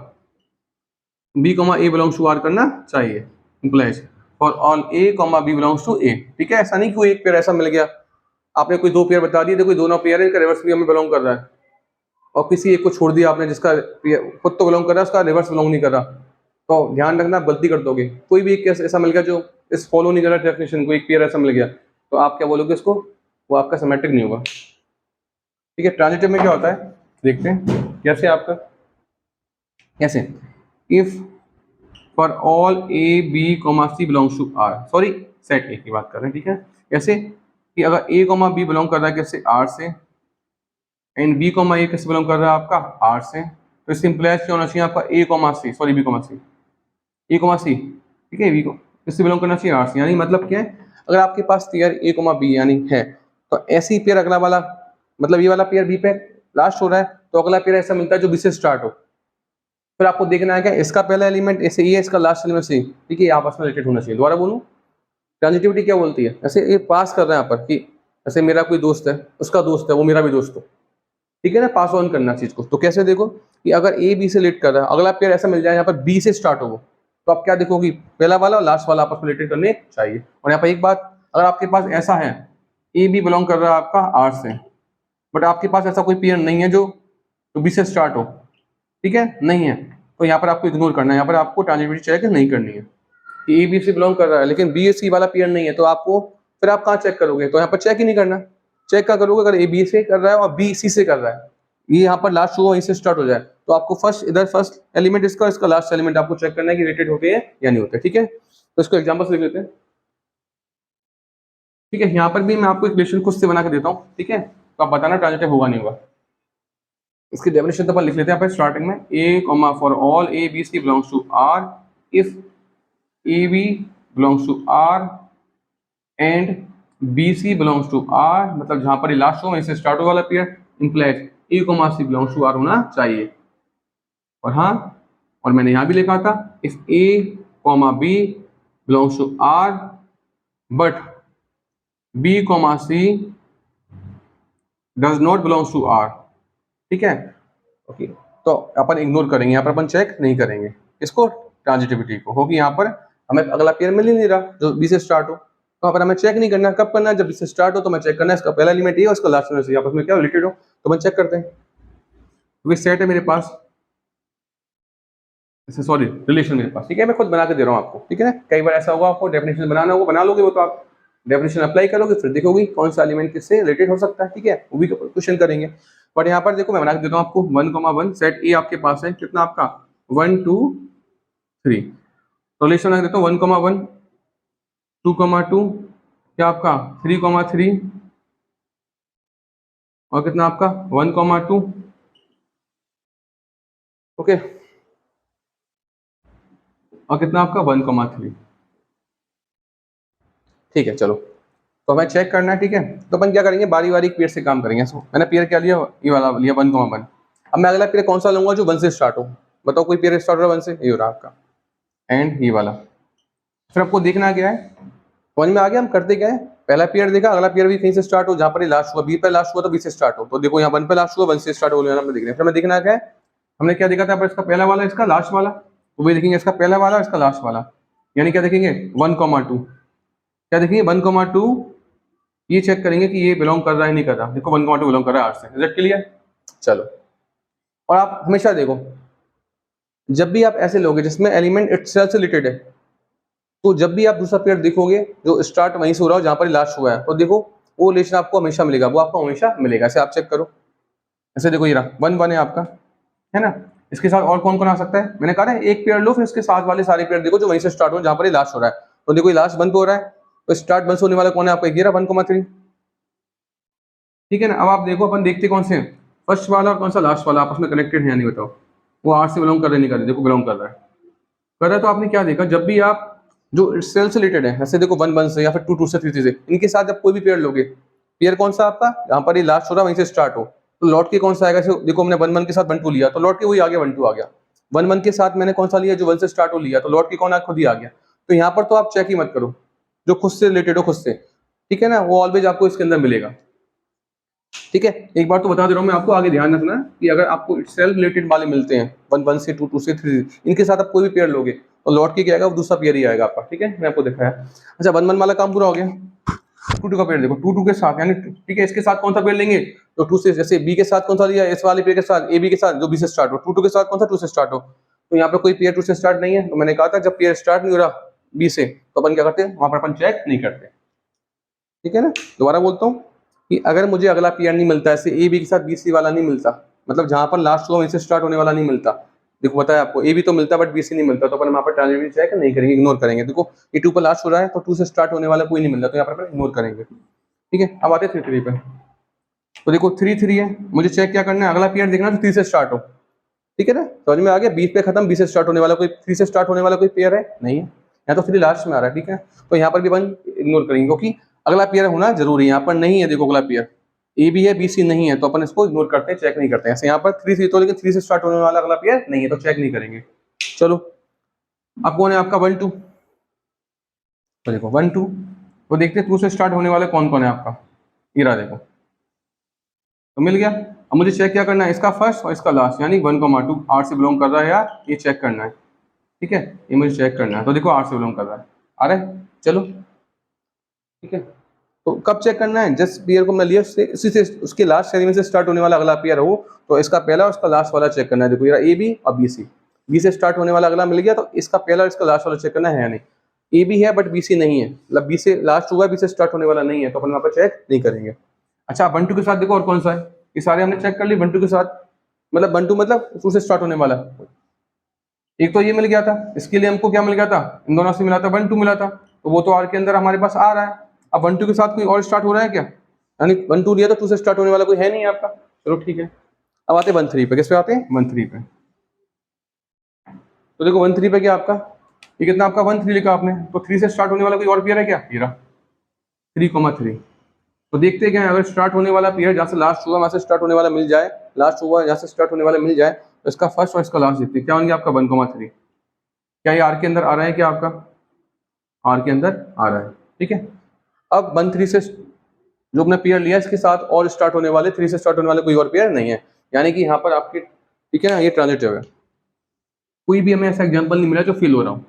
B comma A belongs to R करना चाहिए, implies for all A comma B belongs to A. ठीक है, ऐसा नहीं कोई एक पेयर ऐसा मिल गया, आपने कोई दो पेयर बता दिए, देखो दोनों पेयर है, इनका रिवर्स भी हमें बिलोंग कर रहा है, और किसी एक को छोड़ दिया आपने जिसका खुद तो बिलोंग कर रहा है, उसका रिवर्स बिलोंग नहीं कर रहा, तो ध्यान रखना आप गलती कर दोगे। कोई भी एक केस ऐसा मिल गया जो इस फॉलो नहीं कर रहा डेफिनेशन को, एक पेयर ऐसा मिल गया, तो आप क्या बोलोगे इसको, वो आपका सिमेट्रिक नहीं होगा। ठीक है, ट्रांजिटिव में क्या होता है देखते हैं कैसे आपका, कैसे, if for all A B comma C belongs to R, sorry set A की बात कर रहे हैं। ठीक है, कैसे कि अगर ए कॉमा बी बिलोंग कर रहा है कैसे, आर से, एंड बी कॉमा ए किससे बिलोंग कर रहा है आपका, आर से, तो इससे इम्प्लाइज क्या होना चाहिए आपका, ए कॉमा सी, सॉरी बी कॉमा सी, ए कॉमा सी। ठीक है, बी को किससे बिलोंग करना चाहिए, आर से। यानी मतलब क्या है, अगर आपके पास पेयर ए कॉमा बी यानी है, तो ऐसी पेयर अगला वाला, मतलब ये वाला पेयर बी पे लास्ट हो रहा है, तो अगला पेयर ऐसा मिलता है जो बी से स्टार्ट हो। फिर आपको देखना है क्या, इसका पहला एलिमेंट ऐसे ये, इसका लास्ट एलिमेंट सी, ठीक है, आपस में रिलेटेड होना चाहिए। दोबारा बोलूं, ट्रांजिटिविटी क्या बोलती है, ऐसे ये पास कर रहा है यहाँ पर कि ऐसे मेरा कोई दोस्त है, उसका दोस्त है, वो मेरा भी दोस्त हो, ठीक है ना, पास ऑन करना चीज को। तो कैसे देखो कि अगर ए बी से रिलेट कर रहा है, अगला पेयर ऐसा मिल जाए यहाँ पर बी से स्टार्ट हो, तो आप क्या देखोगी, पहला वाला और लास्ट वाला आपस में रिलेटेड करने चाहिए। और यहाँ पर एक बात, अगर आपके पास ऐसा है, ए बी बिलोंग कर रहा है आपका आर से, बट आपके पास ऐसा कोई पेयर नहीं है जो बी से स्टार्ट हो, ठीक है, नहीं है, तो यहाँ पर आपको इग्नोर करना है, यहाँ पर आपको ट्रांजिटिविटी चेक नहीं करनी है कि ए बी से बिलोंग कर रहा है लेकिन बी सी वाला पेयर नहीं है, तो आपको फिर आप कहाँ चेक करोगे, तो यहाँ पर चेक ही नहीं करना। चेक क्या करोगे, अगर ए बी से कर रहा है और बी सी से कर रहा है, ये यहाँ पर लास्ट हुआ वहीं से स्टार्ट हो जाए, तो आपको फर्स्ट इधर फर्स्ट एलिमेंट इसका, इसका लास्ट एलिमेंट आपको चेक करना है कि रिलेटेड होते हैं या नहीं होते। ठीक है, तो इसको एग्जाम्पल से लिख लेते हैं। ठीक है, यहाँ पर भी मैं आपको एक रिलेशन खुद से बना के देता हूँ, ठीक है, तो आप बताना ट्रांजिटिव होगा नहीं होगा। इसकी डेफिनेशन तो अपन लिख लेते हैं यहाँ स्टार्टिंग में, A comma for all A B C belongs to R, if A B belongs to R and B C belongs to R, मतलब जहां पर लास्ट हो वहीं से स्टार्ट हो वाला pair, implies A comma C belongs to R होना चाहिए। और हाँ, और मैंने यहाँ भी लिखा था, if A comma B belongs to R but B comma C does not belongs to R. ठीक है, ओके, तो अपन इग्नोर करेंगे, यहाँ पर अपन चेक नहीं करेंगे इसको, ट्रांजिटिविटी को होगी, यहाँ पर हमें अगला पेयर मिल ही नहीं रहा जो बी से स्टार्ट हो, तो यहाँ पर हमें चेक नहीं करना। कब करना है, जब बी से स्टार्ट हो तो मैं चेक करना है इसका पहला एलिमेंट ये और इसका लास्ट एलिमेंट आपस में क्या रिलेटेड हो, तो मैं चेक करते हैं। तो सेट है मेरे पास, सॉरी रिलेशन मेरे पास, ठीक है, मैं खुद बना के दे रहा हूँ आपको, ठीक है ना। कई बार ऐसा होगा आपको डेफिनेशन बनाना होगा, बना लोगे वो, तो आप डेफिनेशन अप्लाई करोगे, फिर देखोगे कौन सा एलिमेंट किससे रिलेटेड हो सकता है, ठीक है, वो भी क्वेश्चन करेंगे। बट यहाँ पर देखो मैं बना के देता हूँ आपको, 1,1 सेट ए आपके पास है कितना आपका 1 2 3, तो रिलेशन बना देता हूँ 1,1 2,2 क्या आपका 3,3 और कितना आपका 1,2, ओके, और कितना आपका 1,3। ठीक है, चलो तो हमें चेक करना है, ठीक है, तो अपन क्या करेंगे, बारी बारी पेयर से काम करेंगे। मैंने पेयर क्या लिया, ये वाला लिया 1,1। अब मैं अगला पेयर कौन सा लूंगा जो 1 से स्टार्ट हो, बताओ कोई पेयर स्टार्ट हो रहा है 1 से, ये हो रहा आपका, एंड ये वाला। फिर आपको देखना क्या है, समझ में आ गया हम करते क्या है, पहला पेयर देखा, अगला पेयर भी कहीं से स्टार्ट हो, जहां पर लास्ट हुआ बी पे लास्ट हुआ तो बी से स्टार्ट हो, तो देखो यहाँ 1 पे लास्ट हुआ 1 से स्टार्ट हो गया, हमने देखना है। फिर हमें देखना क्या है, हमने क्या देखा था पर इसका पहला वाला इसका लास्ट वाला, तो वही देखेंगे इसका पहला वाला इसका लास्ट वाला, यानी क्या देखेंगे 1,2, क्या देखेंगे 1,2, ये चेक करेंगे कि ये बिलोंग कर रहा है नहीं कर रहा, देखो 1,2 बिलोंग कर रहा है आर से, इज इट क्लियर। चलो, और आप हमेशा देखो जब भी आप ऐसे लोगे जिसमें एलिमेंट इटसेल्फ से रिलेटेड है, तो जब भी आप दूसरा पेयर देखोगे जो स्टार्ट वहीं से हो रहा हो जहां पर लास्ट हुआ है, तो देखो वो रिलेशन आपको हमेशा मिलेगा, वो आपको हमेशा मिलेगा। ऐसे आप चेक करो, ऐसे देखो ये रहा 1,1 है आपका, है ना, इसके साथ और कौन कौन आ सकता है, मैंने कहा एक पेयर लो फिर इसके साथ वाले सारे पेयर देखो जो वहीं से स्टार्ट हो जहां पर ये लास्ट हो रहा है, तो देखो ये लास्ट 1 पे हो रहा है, तो स्टार्ट 1 से होने वाला कौन है आपका, 1,3। ठीक है ना, अब आप देखो अपन देखते कौन से हैं, फर्स्ट वाला और कौन सा लास्ट वाला आपस में कनेक्टेड है या नहीं, बताओ, वो आर से बिलोंग कर रहे नहीं कर रहे, देखो बिलोंग कर रहा है, कर रहा है। तो आपने क्या देखा, जब भी आप जो सेल से रिलेटेड है, ऐसे देखो 1 1 से या फिर 2 2 से 3 3 से, इनके साथ जब कोई भी पेयर लोगे, पेयर कौन सा आपका यहाँ पर ये लास्ट हो रहा है वहीं से स्टार्ट हो, तो लौट के कौन सा आएगा, देखो हमने 1 1 के साथ 1 2 लिया तो लौट के वही आ गया 1 2 आ गया, 1 1 के साथ मैंने कौन सा लिया जो 1 से स्टार्ट हो लिया, तो लौट के कौन आ खुद ही आ गया। तो यहाँ पर तो आप चेक ही मत करो, जो खुद से रिलेटेड हो खुद से, ठीक है ना, वो ऑलवेज आपको इसके अंदर मिलेगा। ठीक है, एक बार तो बता दे रहा हूँ मैं आपको, आगे ध्यान रखना कि अगर आपको सेल्फ रिलेटेड वाले मिलते हैं 1 से 2, 2 से 3, इनके साथ आप कोई भी पेयर लोगे तो लौट के क्या आएगा, वो दूसरा पेयर ही आएगा आपका। ठीक है, मैं आपको दिखाया। अच्छा 1 1 वाला काम पूरा हो गया। 2 2 का पेयर देखो, 2 2 के साथ यानी, ठीक है, इसके साथ कौन सा पेयर लेंगे, तो 2 से, जैसे बी के साथ कौन सा लिया, इस वाले पेयर के साथ, ए बी के साथ जो बी से स्टार्ट हो, 2 2 के साथ कौन सा 2 से स्टार्ट हो। तो यहाँ पे कोई पेयर 2 से स्टार्ट नहीं है, तो मैंने कहा था जब पेयर स्टार्ट नहीं हो रहा बी से तो अपन क्या करते हैं, वहां पर अपन चेक नहीं करते। ठीक है ना, दोबारा बोलता हूँ कि अगर मुझे अगला पेयर नहीं मिलता, ऐसे ए बी के साथ बी सी वाला नहीं मिलता, मतलब जहां पर लास्ट हुआ वहीं से स्टार्ट होने वाला नहीं मिलता, देखो बताया आपको, ए बी तो मिलता बट बी सी नहीं मिलता, तो अपन वहां पर ट्रांजिटिव चेक नहीं करेंगे, इग्नोर करेंगे। देखो ये 2 पर लास्ट हो रहा है तो 2 से स्टार्ट होने वाला कोई नहीं मिलता, तो यहाँ पर अपन इग्नोर करेंगे। ठीक है, अब आते हैं 3 3 पे। तो देखो 3 3 है, मुझे चेक क्या करना है, अगला पेयर देखना तो 3 से स्टार्ट हो। ठीक है ना, समझ में आ गया, 20 पे खत्म, 20 से स्टार्ट होने वाला कोई, 3 से स्टार्ट होने वाला कोई पेयर है नहीं है, यहाँ तो 3 लास्ट में आ रहा है। ठीक है, तो यहाँ पर भी अपन इग्नोर करेंगे क्योंकि अगला पेयर होना जरूरी है, यहाँ पर नहीं है। देखो अगला पेयर ए बी है बी सी नहीं है, तो अपन इसको इग्नोर करते हैं, चेक नहीं करते हैं। ऐसे यहाँ पर 3 3 तो, लेकिन 3 से स्टार्ट होने वाला अगला पेयर नहीं है, तो चेक नहीं करेंगे। चलो अब कौन है आपका 1 2, तो देखो 1 2 तो देखते हैं 2 से स्टार्ट होने वाला कौन कौन है आपका, इरा देखो तो मिल गया। अब मुझे चेक क्या करना है, इसका फर्स्ट और इसका लास्ट, यानी 1 2 आर से बिलोंग कर रहा है या ये चेक करना है। ठीक है, ये मुझे चेक करना है, तो देखो आर से बिलोंग कर रहा है, आ रहा है, चलो ठीक है। तो कब चेक करना है, जिस पेयर को मैं लिया इसी से उसके लास्ट एलिमेंट से स्टार्ट होने वाला अगला पेयर हो, तो इसका पहला और इसका लास्ट वाला चेक करना है। देखो ये ए बी और बी सी, बी से स्टार्ट होने वाला अगला मिल गया, तो इसका पहला और इसका लास्ट वाला चेक करना है या नहीं। ए बी है बट बी सी नहीं है, मतलब बी से लास्ट हुआ बी से स्टार्ट होने वाला नहीं है, तो अपन वहाँ पर चेक नहीं करेंगे। अच्छा 1 2 के साथ देखो और कौन सा है, ये सारे हमने चेक कर लिए 1 2 के साथ, मतलब 1 2 मतलब 2 से स्टार्ट होने वाला। एक तो ये मिल गया था, इसके लिए हमको क्या मिल गया था, इन दोनों से मिला था 1 2 मिला था, तो वो तो आर के अंदर हमारे पास आ रहा है। अब 1 2 के साथ कोई और स्टार्ट हो रहा है क्या, यानी 1 2 लिया तो 2 से स्टार्ट होने वाला कोई है नहीं आपका, चलो ठीक है। अब आते हैं 1 3 पे, किस पे आते हैं 1 3 पे। तो देखो 1 3 पे क्या आपका, ये कितना आपका 1 3 लिखा आपने, तो 3 से स्टार्ट होने वाला कोई और पेयर है क्या, ये रहा 3 3। तो देखते हैं क्या है, अगर स्टार्ट होने वाला पेयर जहाँ से लास्ट हुआ वहां से स्टार्ट होने वाला मिल जाए, लास्ट हुआ जहाँ से स्टार्ट होने वाला मिल जाए, तो इसका फर्स्ट और इसका लास्ट देखते हैं क्या होंगे आपका 1 3। क्या ये आर के अंदर आ रहा है, क्या आपका आर के अंदर आ रहा है। ठीक है, अब 1 3 से जो अपने पेयर लिया इसके साथ और स्टार्ट होने वाले 3 से स्टार्ट होने वाले कोई और पेयर नहीं है, यानी कि यहाँ पर आपके, ठीक है ना, ये ट्रांजिटिव है। कोई भी हमें ऐसा एग्जाम्पल नहीं मिला जो फील हो रहा हूँ।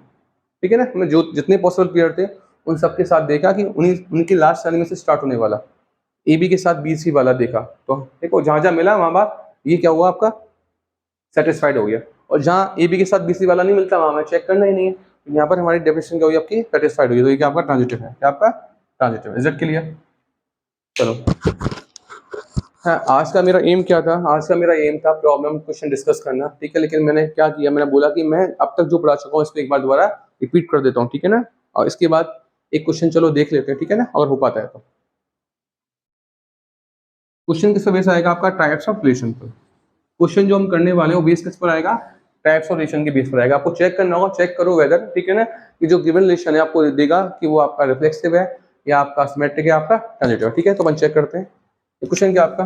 ठीक है ना, हमें जो जितने पॉसिबल पेयर थे उन सबके साथ देखा कि उन्हीं उनकी लास्ट एलिमेंट से स्टार्ट होने वाला, ए बी के साथ बी सी वाला देखा, तो देखो जहां जहां मिला वहां बार ये क्या हुआ आपका सेटिस्फाइड हो गया, और जहां ए बी के साथ बी सी वाला नहीं मिलता वहां हमें चेक करना ही नहीं है, तो यहाँ पर हमारी डेफिनेशन क्या हुई आपकी सेटिस्फाइड हुई, तो ये क्या आपका ट्रांजिटिव है, क्या आपका ट्रांजिटिव है। Is it clear. चलो हाँ, आज का मेरा एम क्या था, आज का मेरा एम था प्रॉब्लम क्वेश्चन डिस्कस करना। ठीक है, लेकिन मैंने क्या किया, मैंने बोला कि मैं अब तक जो पढ़ा चुका हूँ इसको एक बार दोबारा रिपीट कर देता हूँ। ठीक है ना, और इसके बाद एक क्वेश्चन चलो देख लेते हैं। ठीक है ना, अगर हो पाता है तो। क्वेश्चन किस बेस आएगा आपका, टाइप्स ऑफ रिलेशन पर। क्वेश्चन जो हम करने वाले हैं वो बेस किस पर आएगा, टाइप्स ऑफ रिलेशन के बेस पर आएगा। आपको चेक करना होगा, चेक करो वेदर, ठीक है ना, कि जो गिवन रिलेशन है आपको देगा कि वो आपका रिफ्लेक्सिव है या आपका सिमेट्रिक है, आपका ट्रांजिटिव है। ठीक है, तो अपन चेक करते हैं। क्वेश्चन क्या आपका,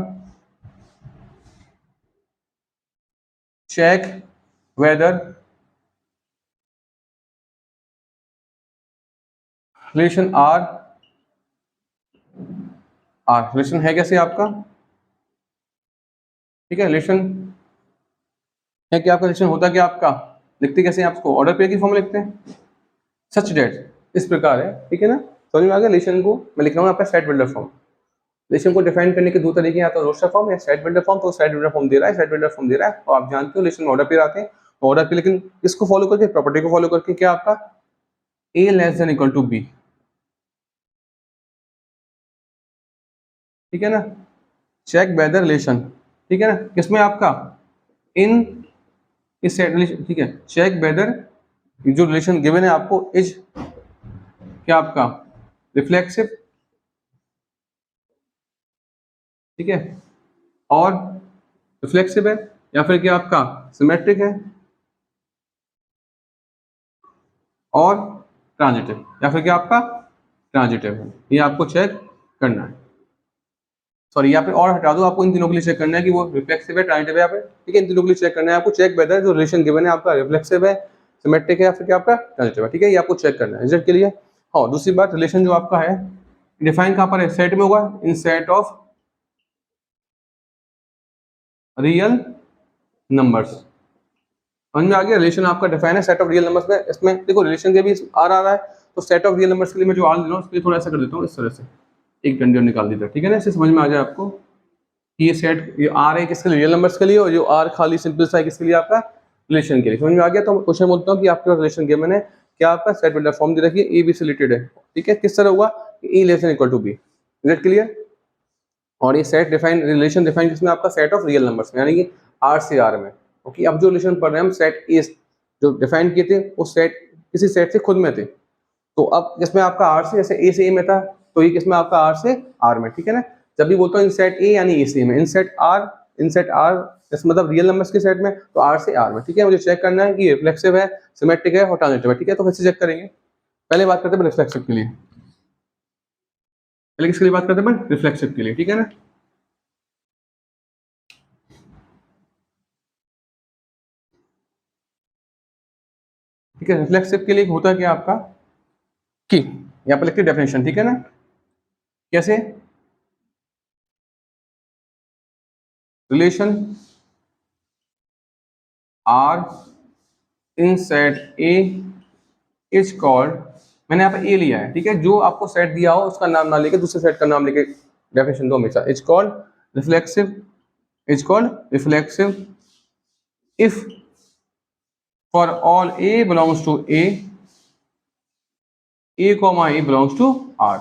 check whether relation R R relation है कैसे आपका, ठीक है, रिलेशन है कि आपका रिलेशन होता क्या आपका, लिखते कैसे हैं, आपको ऑर्डर पेयर की फॉर्म लिखते हैं, सच डेट इस प्रकार है। ठीक है ना, समझ में आ गया। रिलेशन को मैं लिख रहा हूँ आपका सेट बिल्डर फॉर्म। रिलेशन को डिफाइन करने के दो तरीके, या तो रोस्टर फॉर्म या सेट बिल्डर फॉर्म। तो सेट बिल्डर फॉर्म दे रहा है, सेट बिल्डर फॉर्म दे रहा है, और आप जानते हो रिलेशन में ऑर्डर पेयर आते हैं, तो ऑर्डर पे, लेकिन इसको फॉलो करके, प्रॉपर्टी को फॉलो करके, क्या आपका A less than equal to B. ठीक है ना, चेक वेदर रिलेशन, ठीक है ना, किसमें आपका इन इस सेट रिलेशन, ठीक है, चेक वेदर जो रिलेशन गिवन है आपको इज क्या आपका रिफ्लेक्सिव, ठीक है, और रिफ्लेक्सिव है, या फिर क्या आपका सिमेट्रिक है, और ट्रांजिटिव, या फिर क्या आपका ट्रांजिटिव है। ये आपको चेक करना है। सॉरी, यहाँ पे और हटा दो, आपको इन तीनों के लिए चेक करना है कि वो रिफ्लेक्सिव है, ट्रांजिटिव है, यहाँ पे, ठीक है, इन तीनों के लिए चेक करना है आपको। चेक वेदर जो रिलेशन गिवन है आपका रिफ्लेक्सिव है, सिमेट्रिक है, या फिर क्या आपका ट्रांजिटिव है। ठीक है, ये आपको चेक करना है। रिजल्ट के लिए। हाँ, दूसरी बात, रिलेशन जो आपका है डिफाइन कहाँ पर है, सेट में होगा, इन सेट ऑफ रियल नंबर्स। समझ में आ गया, रिलेशन आपका डिफाइन है सेट ऑफ रियल नंबर्स में। इसमें देखो रिलेशन के भी आर आ रहा है, तो सेट ऑफ रियल नंबर्स के लिए मैं जो आर ले रहा हूँ उसके लिए थोड़ा ऐसा कर देता हूँ, इस तरह से एक डंडे निकाल देता है, ठीक है ना, इससे समझ में आ जाए आपको कि ये सेट, ये आर है किसके लिए, रियल नंबर्स के लिए, और जो आर खाली सिंपल सा है किसके लिए, आपका रिलेशन के लिए। समझ में आ गया। तो क्वेश्चन बोलता हूँ कि आपके पास रिलेशन के मैंने क्या आपका सेट बिल्डर फॉर्म दे रखी है, ए बी से रिलेटेड है, ठीक है, किस तरह हुआ, A less than equal to B, is it clear. और ये सेट डिफाइन, रिलेशन डिफाइन किसमें, आपका सेट ऑफ रियल नंबर्स में, यानी कि आर से आर में। ओके, अब जो रिलेशन पढ़ रहे हैं हम सेट ए जो डिफाइन किए थे वो सेट किसी सेट से खुद में थे, तो अब इसमें आपका आर से, जैसे ए से ए में था, तो ये किसमें आपका आर से आर में, ठीक है ना। जब भी बोलता हूँ इन सेट ए यानी ए से ए में, इन सेट आर मतलब रियल नंबर्स के सेट में, तो आर से आर में, ठीक है। मुझे चेक करना है कि रिफ्लेक्सिव है, सिमेट्रिक है और ट्रांजिटिव है, ठीक है। तो कैसे चेक करेंगे, पहले बात करते हैं रिफ्लेक्सिव के लिए, पहले किसके लिए बात करते हैं, रिफ्लेक्सिव के लिए, ठीक है ना। ठीक है, रिफ्लेक्सिव के लिए होता है क्या आपका, कि यहाँ पर लिखते डेफिनेशन, ठीक है ना, कैसे, relation R in set A is called, मैंने यहाँ पे ए लिया है, ठीक है, जो आपको सेट दिया हो उसका नाम ना लेके दूसरे सेट का नाम लेके डेफिनेशन दो हमेशा। Is called reflexive, is called reflexive if for all A belongs to A comma A belongs to R.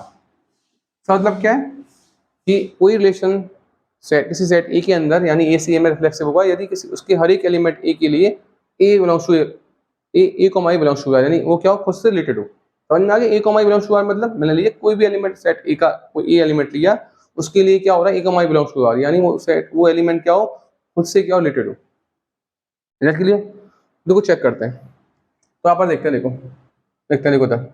मतलब क्या है कि कोई रिलेशन सेट किसी सेट ए के अंदर यानी ए सी ए में रिफ्लेक्सिव होगा यदि किसी उसके हर एक एलिमेंट ए के लिए A belongs to A comma A belongs to R, यानी वो क्या हो, खुद से रिलेटेड हो। समझ में आ गया, A comma A belongs to R मतलब मैंने लिया कोई भी एलिमेंट सेट ए का, कोई ए एलिमेंट लिया, उसके लिए क्या हो रहा है, A comma A belongs to R, यानी वो सेट वो एलिमेंट क्या हो, खुद से क्या रिलेटेड हो। इसके लिए देखो चेक करते हैं, तो आप देखते हैं, देखते हैं, देखो तक।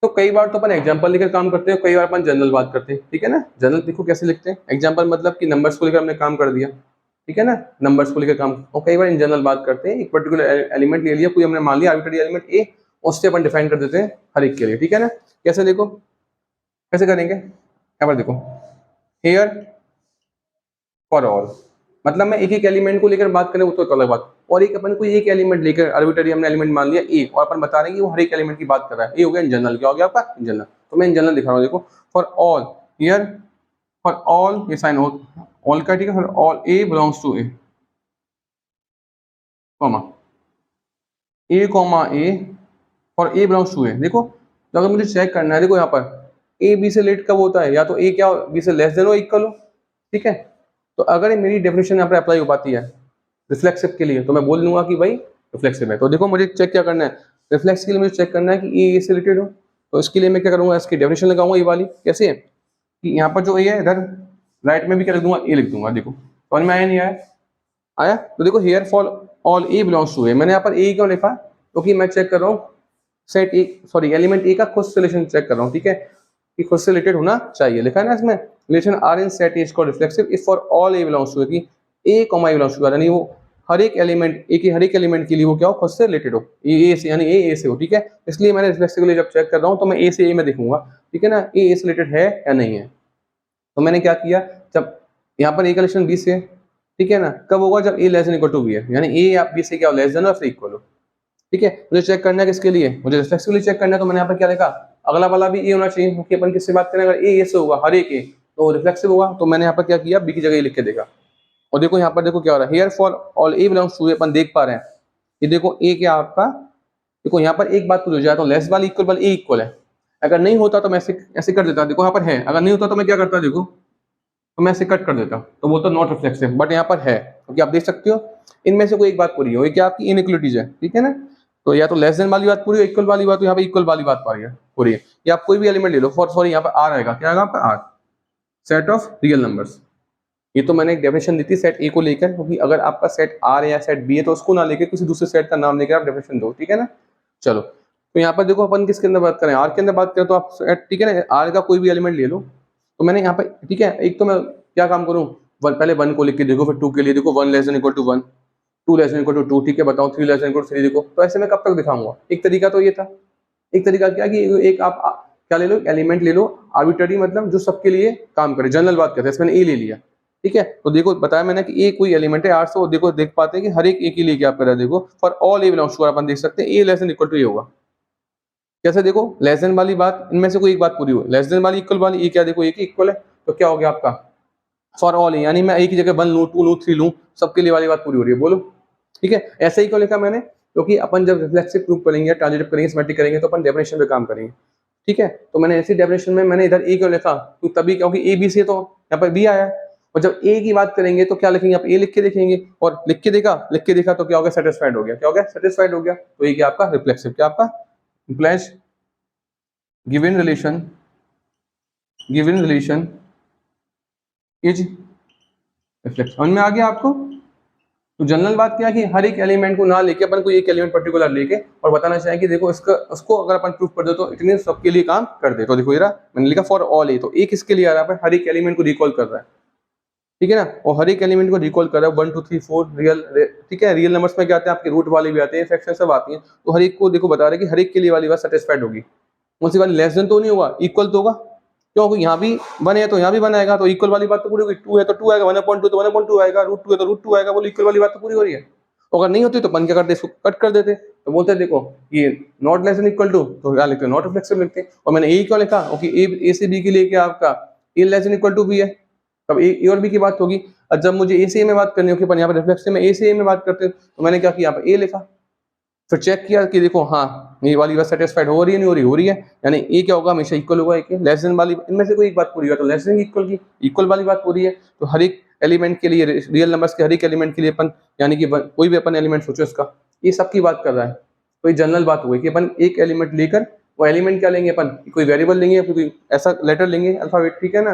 तो कई बार तो अपन एग्जांपल लेकर काम करते हैं, कई बार अपन जनरल बात करते हैं, ठीक है ना। जनरल देखो कैसे लिखते हैं, एग्जांपल मतलब कि नंबर्स को लेकर हमने काम कर दिया, ठीक है ना, नंबर्स को लेकर काम। और कई बार इन जनरल बात करते हैं, एक पर्टिकुलर एलिमेंट ले लिया, कोई हमने मान लिया आर्बिट्ररी एलिमेंट ए, उससे अपन डिफाइन कर देते हैं हर एक के लिए, ठीक है ना। कैसे देखो, कैसे करेंगे, यहाँ पर देखो, हेयर फॉर ऑल, मतलब मैं एक एक एलिमेंट को लेकर बात करें वो तो अलग बात, और एक अपन कोई एक एलिमेंट लेकर आर्बिट्ररी हमने एलिमेंट मान लिया ए, और अपन बता रहे हैं कि वो हर एक एलिमेंट की बात कर रहा है, ये हो गया इन जनरल। क्या हो गया आपका इन जनरल, तो मैं इन जनरल दिखा रहा हूँ, देखो for all, here for all, ये साइन ऑल का, ठीक है, for all A belongs to A comma A और ए बिलोंग्स टू ए। देखो तो अगर मुझे चेक करना है, देखो यहाँ पर ए बी से लेट कब होता है, या तो ए क्या बी से लेस देन हो, इक्वल हो, ठीक है। तो अगर मेरी डेफिनेशन यहाँ पर अप्लाई हो पाती है रिफ्लेक्सिव के लिए, तो मैं बोल लूंगा कि भाई रिफ्लेक्सिव है। तो देखो मुझे चेक क्या करना है, रिफ्लेक्स के लिए मुझे चेक करना है कि ए से रिलेटेड हो, तो इसके लिए मैं क्या करूंगा, इसकी डेफिनेशन लगाऊंगा ये वाली, कैसे है कि यहाँ पर जो ए है इधर राइट में भी क्या लिख दूंगा, ए लिख दूंगा। देखो समझ में आया नहीं आया, आया। तो देखो here for all A belongs to A, मैंने यहाँ पर ए क्यों लिखा, क्योंकि मैं चेक कर रहा हूँ सेट ए, सॉरी एलिमेंट ए का खुद से रिलेशन चेक कर रहा हूँ, ठीक है, कि खुद से रिलेटेड होना चाहिए, लिखा है ना इसमें, relation R in set A is called reflexive if for all A belongs to A, कि A comma A belongs to R, यानी वो हर एक एलिमेंट ए के हर एक एलिमेंट के लिए वो क्या हो, खुद से रिलेटेड हो, ए से, यानी ए से हो, ठीक है। इसलिए मैंने रिफ्लेक्सिव के लिए जब चेक कर रहा हूँ तो मैं ए से ए में देखूंगा, ठीक है ना, ए से रिलेटेड है या नहीं है। तो मैंने क्या किया, जब यहाँ पर ए का रिलेशन बी से, ठीक है ना, कब होगा, जब A less than equal to B है, यानी ए या बी से क्या हो, लेस देन और फिर इक्वल हो, ठीक है। मुझे चेक करना है किसके लिए, मुझे रिफ्लेक्सिव के लिए चेक करना है, तो मैंने यहाँ पर क्या लिखा, अगला वाला भी ए होना चाहिए, क्योंकि अपन किससे बात करें, अगर ए से होगा हर एक ए तो रिफ्लेक्सिव होगा। तो मैंने यहाँ पर क्या किया, बी की जगह लिख के देखा, और देखो यहाँ पर देखो क्या हो रहा है, here for all A belongs to A, अपन देख पा रहे हैं, ये देखो ए क्या आपका, देखो यहाँ पर एक बात पूरी हो जाए, तो लेस वाली इक्वल वाली ए इक्वल है, अगर नहीं होता तो मैं ऐसे कर देता, देखो यहाँ पर है, अगर नहीं होता तो मैं क्या करता, देखो तो मैं ऐसे कट कर देता, तो वो तो नॉट रिफ्लेक्सिव, बट यहाँ पर है, क्योंकि आप देख सकते हो इनमें से कोई एक बात पूरी हो, ये क्या आपकी इनइक्वलिटीज है, ठीक है ना। तो या तो लेस देन वाली बात पूरी हो, इक्वल वाली बात, तो यहाँ पे इक्वल वाली बात पूरी है, या आप कोई भी एलिमेंट ले लो, फॉर सॉरी यहाँ पर आर आएगा, क्या आएगा आपका R, set of real numbers. ये तो मैंने एक डेफिनेशन दी थी सेट ए को लेकर, क्योंकि अगर आपका सेट आर है या सेट बी है तो उसको ना लेकर किसी दूसरे सेट का नाम लेकर आप डेफिनेशन दो, ठीक है ना। चलो तो यहाँ पर देखो अपन किसके अंदर बात करें, आर के अंदर बात करें, तो आप सेट, ठीक है ना, आर का कोई भी एलिमेंट ले लो। तो मैंने यहाँ पर, ठीक है, एक तो मैं क्या काम करूँ, पहले 1 को लिख के देखो, फिर 2 के लिए देखो, 1 less than equal to 1, 2 less than equal to 2, ठीक है, बताओ 3 लेस देन इक्वल टू 3, देखो। तो ऐसे में कब तक दिखाऊंगा, एक तरीका तो ये था, एक तरीका क्या कि एक आप क्या ले लो, एलिमेंट ले लो आर्बिट्ररी, मतलब जो सबके लिए काम करे, जनरल बात करते हैं, इसमें ए ले लिया, ठीक है। तो देखो बताया मैंने कि ए कोई एलिमेंट है R से, वो देखो देख पाते हैं कि हर एक ए के लिए क्या कर रहा है, देखो for all A belongs to R अपन देख सकते हैं a less than equal to a होगा। कैसे देखो, लेस देन वाली बात इनमें से कोई एक बात पूरी हुई, लेस देन वाली इक्वल वाली, ये क्या देखो ए की इक्वल है, तो क्या हो गया आपका फॉर ऑल ए, यानी मैं ए की जगह 1 लूं 2 लूं 3 लूं, सबके लिए वाली बात पूरी हो रही है, बोलो ठीक है। ऐसा ही क्यों लिखा मैंने, क्योंकि अपन जब रिफ्लेक्सिव प्रूफ करेंगे, ट्रांजिटिव करेंगे, सिमेट्रिक करेंगे, तो अपन डेफिनेशन पे काम करेंगे, ठीक है। तो मैंने ऐसी डेफिनेशन में मैंने इधर ए क्यों लिखा, तो तभी क्योंकि ए बी से तो यहाँ पर बी आया है, और जब ए की बात करेंगे तो क्या लिखेंगे, आप ए लिख के देखेंगे, और लिख के देखा तो क्या हो गया, सेटिस्फाइड हो गया, क्या हो गया, सेटिस्फाइड हो गया। तो ये क्या आपका रिफ्लेक्सिव, क्या आपका implies given relation is reflex. समझ में आ गया आपको। तो जनरल बात क्या है कि हर एक एलिमेंट को ना लेके अपन को एक एलिमेंट पर्टिकुलर लेके और बताना चाहिए कि देखो इसका उसको अगर अपन प्रूफ कर दो तो इट मीन सबके लिए काम कर दे। तो देखो ये रहा, मैंने लिखा फॉर ऑल ए, तो एक इसके लिए आ रहा है, हर एक एलिमेंट को रिकॉल कर रहा है, ठीक है ना, और हर एक एलिमेंट को रिकॉल कर रहा है 1 2 3 4 रियल, ठीक है। रियल नंबर्स में क्या आते हैं आपके, रूट वाले भी आते हैं, फ्रैक्शन सब आती हैं, तो हर एक को देखो बता रहे हैं कि हर एक के लिए वाली बात सेटिस्फाइड होगी। कौन सी वाली, लेस देन तो नहीं होगा, इक्वल तो होगा, क्योंकि यहाँ भी 1 है तो यहाँ भी 1 आएगा, तो इक्वल वाली बात तो पूरी होगी। 2 है तो 2 आएगा, 1/2 तो 1/2 आएगा, √2 है तो √2 आएगा, बोलो इक्वल वाली बात तो पूरी हो रही है। अगर नहीं होती तो अपन क्या करते, इसको कट कर देते, तो बोलते देखो ये not less than equal to, तो क्या लिखते हैं, नॉट रिफ्लेक्सिव लिखते हैं। और मैंने ए क्यों लिखा, क्योंकि ए से बी के लिए क्या आपका A less than equal to B है, तब ए और बी की बात होगी। और जब मुझे ए से ए में बात करनी होगी, अपन यहाँ पर रिफ्लेक्सिव में ए से ए में बात करते हैं, तो मैंने क्या किया, यहाँ पर ए लिखा, फिर चेक किया कि देखो हाँ ये वाली बात सेटिस्फाइड हो रही है, नहीं हो रही, हो रही है, यानी ए क्या होगा, हमेशा इक्वल होगा, एक लेस देन वाली इनमें से कोई एक बात पूरी हुआ तो लेस देन इक्वल की इक्वल वाली बात पूरी है। तो हर एक एलिमेंट के लिए, रियल नंबर्स के हर एक एलिमेंट के लिए अपन, यानी कि कोई भी अपन एलिमेंट सोचो इसका, ये सबकी बात कर रहा है। तो ये जनरल बात हो गई कि अपन एक एलिमेंट लेकर, वो एलिमेंट क्या लेंगे अपन, कोई वेरिएबल लेंगे या कोई ऐसा लेटर लेंगे अल्फाबेट, ठीक है ना,